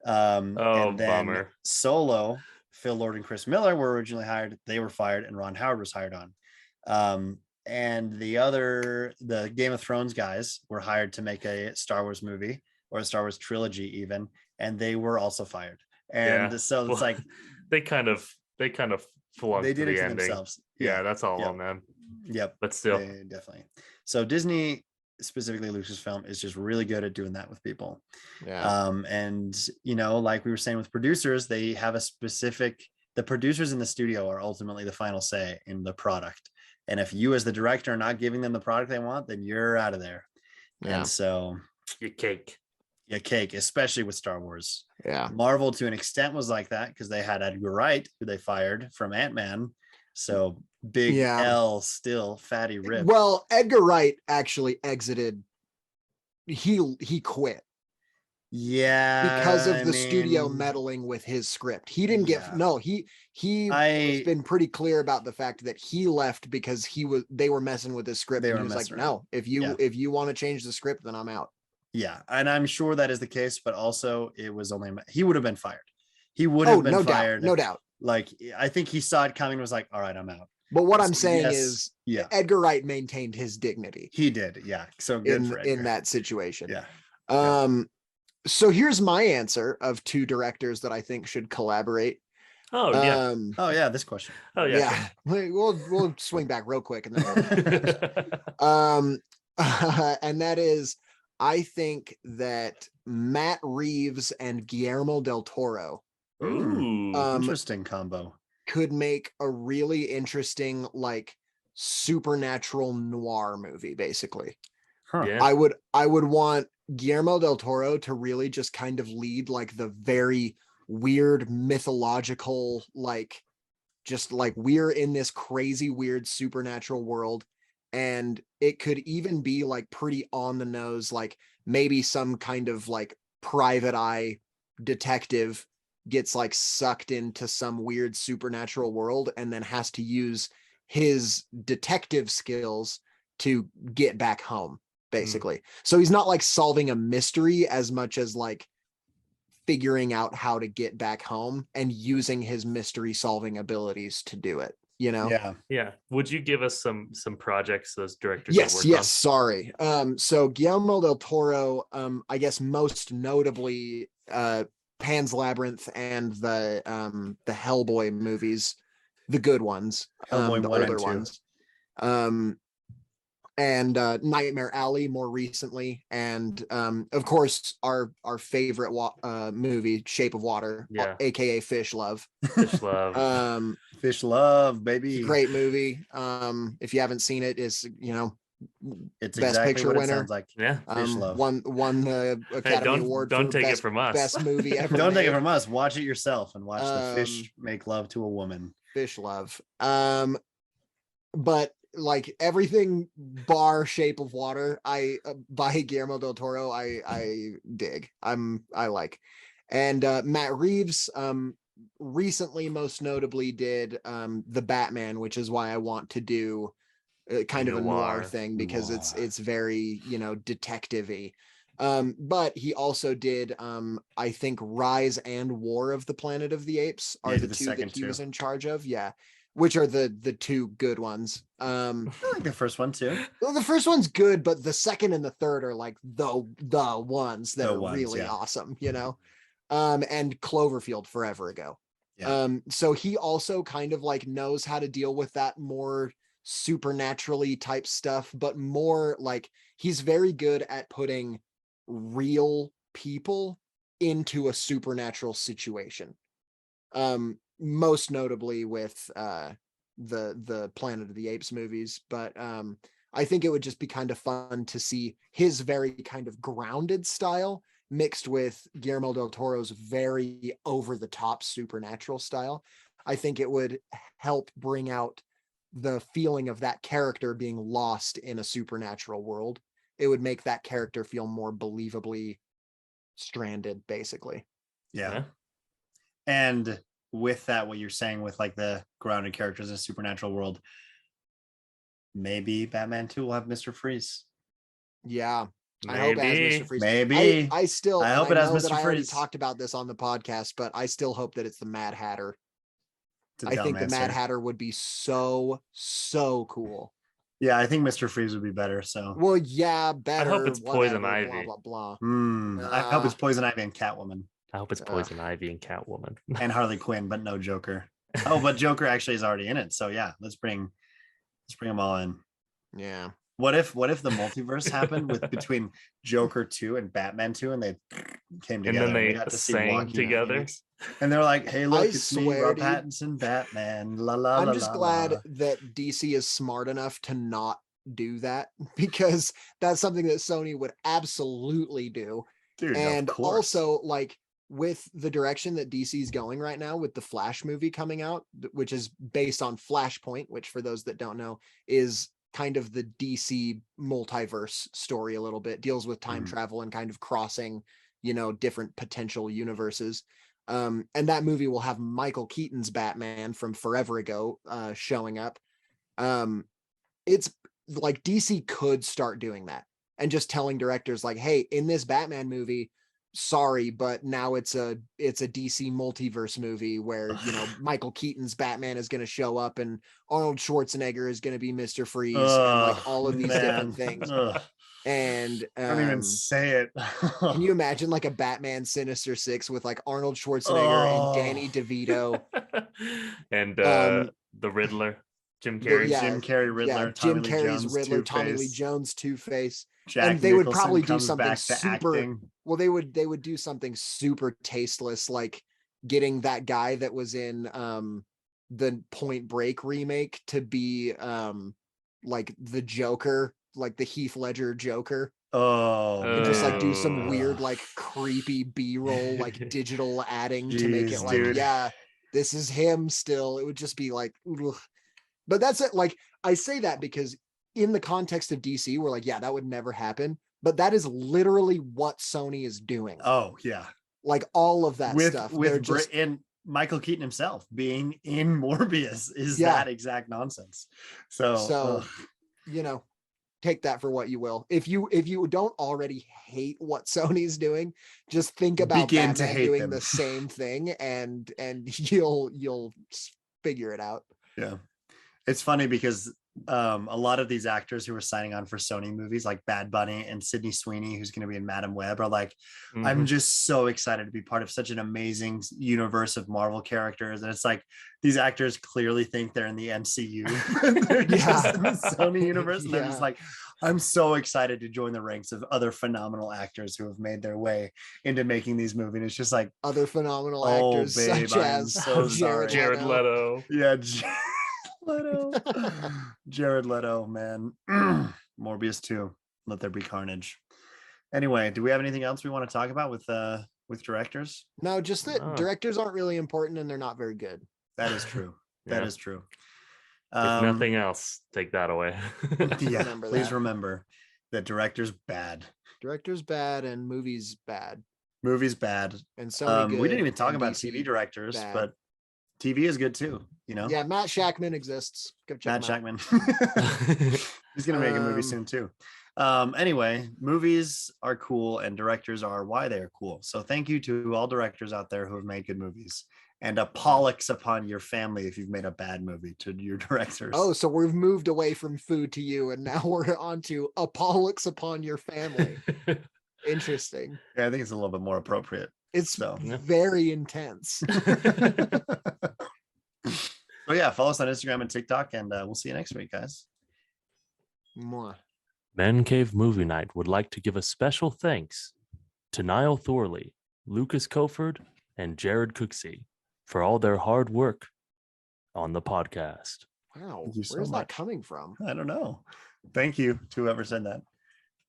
And then Bummer. Solo, Phil Lord and Chris Miller were originally hired. They were fired, and Ron Howard was hired on. And the Game of Thrones guys were hired to make a Star Wars movie, or a Star Wars trilogy even, and they were also fired. And Yeah. so it's Well, like they kind of flunked they did the it to ending. themselves. Yeah, that's all Yep. on them. Yep. But still, They definitely. So Disney, specifically Lucasfilm, is just really good at doing that with people. Yeah. And like we were saying with producers, they have the producers in the studio are ultimately the final say in the product. And if you as the director are not giving them the product they want, then you're out of there. Yeah. And so your cake. especially with Star Wars. Yeah. Marvel to an extent was like that because they had Edgar Wright, who they fired from Ant-Man. So big Yeah. L still fatty rib. Well, Edgar Wright actually exited. He quit Yeah, because of the I studio mean, meddling with his script. He didn't Yeah. he has been pretty clear about the fact that he left because they were messing with his script. They And were he was like, messing no, if you want to change the script, then I'm out. Yeah, and I'm sure that is the case, but also it was he would have been fired. He would have been no fired. doubt, no doubt. Like I think he saw it coming and was like, all right, I'm out. But what I'm So, saying yes, is yeah, Edgar Wright maintained his dignity he did. Yeah. So good for Edgar. in that situation. Yeah. So here's my answer of 2 directors that I think should collaborate. Oh yeah. Oh yeah, this question. Oh yeah. yeah, we'll swing back real quick and then Sure. and that is, I think that Matt Reeves and Guillermo del Toro Ooh. Interesting combo. could make a really interesting, like, supernatural noir movie, basically. Huh. Yeah. I would want Guillermo del Toro to really just kind of lead like the very weird mythological, like, just like we're in this crazy weird supernatural world, and it could even be like pretty on the nose, like maybe some kind of like private eye detective gets like sucked into some weird supernatural world and then has to use his detective skills to get back home, basically. So he's not like solving a mystery as much as like figuring out how to get back home and using his mystery solving abilities to do it, you know? Yeah. Yeah. Would you give us some projects those directors Yes, have yes, worked sorry. So Guillermo del Toro, I guess most notably Pan's Labyrinth and the Hellboy movies, the good ones, Hellboy the 1 and older 2. ones. And Nightmare Alley more recently, and of course our favorite movie, Shape of Water, Yeah. aka Fish Love. on? Fish Love. Fish love, It's a baby. great movie. If you haven't seen it, it's, you know, It's Best exactly Picture what it winner. sounds like. Yeah. Fish love. Won the Academy Award don't for take it best, from us. best movie ever. Don't take it made. from us. Watch it yourself and watch the fish Um, make love to a woman. Fish Love. But like everything bar Shape of Water, I by Guillermo del Toro, I dig. I like. And Matt Reeves recently most notably did the Batman, which is why I want to do kind of a noir Noir. thing, because Noir. it's very, you know, detective-y. But he also did I think Rise and War of the Planet of the Apes Yeah, are he the did the two that second he was two. in charge of. Yeah. Which are the two good ones. I like the first one too. Well, the first one's good, but the second and the third are like the ones that The are ones, really yeah. awesome, you know. And Cloverfield Forever Ago. Yeah. So he also kind of like knows how to deal with that more supernaturally type stuff, but more like he's very good at putting real people into a supernatural situation. Most notably with the Planet of the Apes movies, but I think it would just be kind of fun to see his very kind of grounded style mixed with Guillermo del Toro's very over the top supernatural style. I think it would help bring out the feeling of that character being lost in a supernatural world. It would make that character feel more believably stranded, basically. Yeah. Yeah. And with that, what you're saying with like the grounded characters in a supernatural world, maybe Batman 2 will have Mr. Freeze. Yeah. I hope it has Maybe. Mr. Freeze. Maybe. I still I and hope it has know that Mr. I already Freeze. talked about this on the podcast, but I still hope that it's the Mad Hatter. It's a I dumb think the Mad answer. Hatter would be so cool. Yeah, I think Mr. Freeze would be better. So Well, yeah, better. it's Poison whatever, Ivy. Blah blah blah. I hope it's Poison Ivy and Catwoman I hope it's Poison Ivy and Catwoman. and Harley Quinn, but no Joker. Oh, but Joker actually is already in it. So yeah, let's bring them all in. Yeah. What if the multiverse happened with between Joker 2 and Batman 2 and they came And together then they got to see sang Joaquin together. Phoenix. And they're like, hey, look, I it's me, swear, Rob dude. Pattinson, Batman. La la I'm la just la, glad la. that DC is smart enough to not do that, because that's something that Sony would absolutely do. Dude, And of course. also, like, with the direction that DC is going right now with the Flash movie coming out, which is based on Flashpoint, which for those that don't know is kind of the DC multiverse story a little bit, deals with time Mhm. travel and kind of crossing, you know, different potential universes. And that movie will have Michael Keaton's Batman from Forever Ago showing up. It's like DC could start doing that and just telling directors like, hey, in this Batman movie, sorry, but now it's a DC multiverse movie where, you know, Michael Keaton's Batman is going to show up and Arnold Schwarzenegger is going to be Mr. Freeze and like all of these different things. Ugh. And Don't even say it. can you imagine like a Batman Sinister Six with like Arnold Schwarzenegger and Danny DeVito? And Um, the Riddler, Jim the- Carrey. yeah, Jim Carrey Riddler, Jim Tommy Lee Carrey's Jones, Riddler, Tommy Lee Two-Face, Jones, Two-Face. Jack And they would Nicholson probably do comes something back to super acting. well, they would do something super tasteless, like getting that guy that was in the Point Break remake to be like the Joker, like the Heath Ledger Joker, Oh, and just like do some Oh. weird, like creepy B-roll, like digital adding to make it Jeez, like, dude. yeah, this is him still. It would just be like, ugh. But that's it. Like, I say that because in the context of DC, we're like, yeah, that would never happen. But that is literally what Sony is doing. Oh yeah, Like all of that stuff. They're with just and Michael Keaton himself being in Morbius is Yeah. that exact nonsense. So, so ugh. you know, take that for what you will. If you don't already hate what Sony's doing, just think about Begin to Batman hate doing them. the same thing, and you'll figure it out. Yeah, it's funny because a lot of these actors who are signing on for Sony movies, like Bad Bunny and Sydney Sweeney, who's going to be in Madam Web, are like, I'm Mhm. just so excited to be part of such an amazing universe of Marvel characters. And it's like these actors clearly think they're in the MCU. They're just in the Sony universe. And they're just Yeah. like, I'm so excited to join the ranks of other phenomenal actors who have made their way into making these movies. And it's just like, Other phenomenal oh, actors babe, such I'm as so sorry. Jared Leto. Yeah, Leto. Jared Leto, man. Morbius 2. Let there be carnage. Anyway, do we have anything else we want to talk about with directors? No, just that Oh. directors aren't really important and they're not very good. That is true. That Yeah. is true. If nothing else, take that away. Yeah, Remember please that. remember that director's bad. Director's bad and movies bad. Movie's bad. And Sony good. We didn't even talk and about DC TV directors, bad. but TV is good too, you know? Yeah, Matt Shackman exists. Go check Matt him out. Shackman. He's gonna make a movie Um, soon too. Anyway, movies are cool and directors are why they are cool. So thank you to all directors out there who have made good movies. And a pollux upon your family if you've made a bad movie to your directors. Oh, so we've moved away from food to you, and now we're on to a pollux upon your family. Interesting. Yeah, I think it's a little bit more appropriate. It's So. Yeah. very intense. So yeah, follow us on Instagram and TikTok, and we'll see you next week, guys. Mwah. Man Cave Movie Night would like to give a special thanks to Niall Thorley, Lucas Coford, and Jared Cooksey for all their hard work on the podcast. Wow. Thank you so Where's that much. coming from? I don't know. Thank you to whoever said that.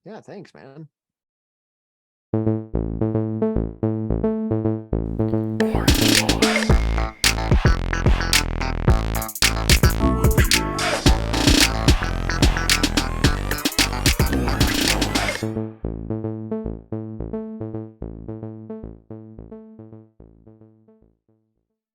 Yeah, thanks, man.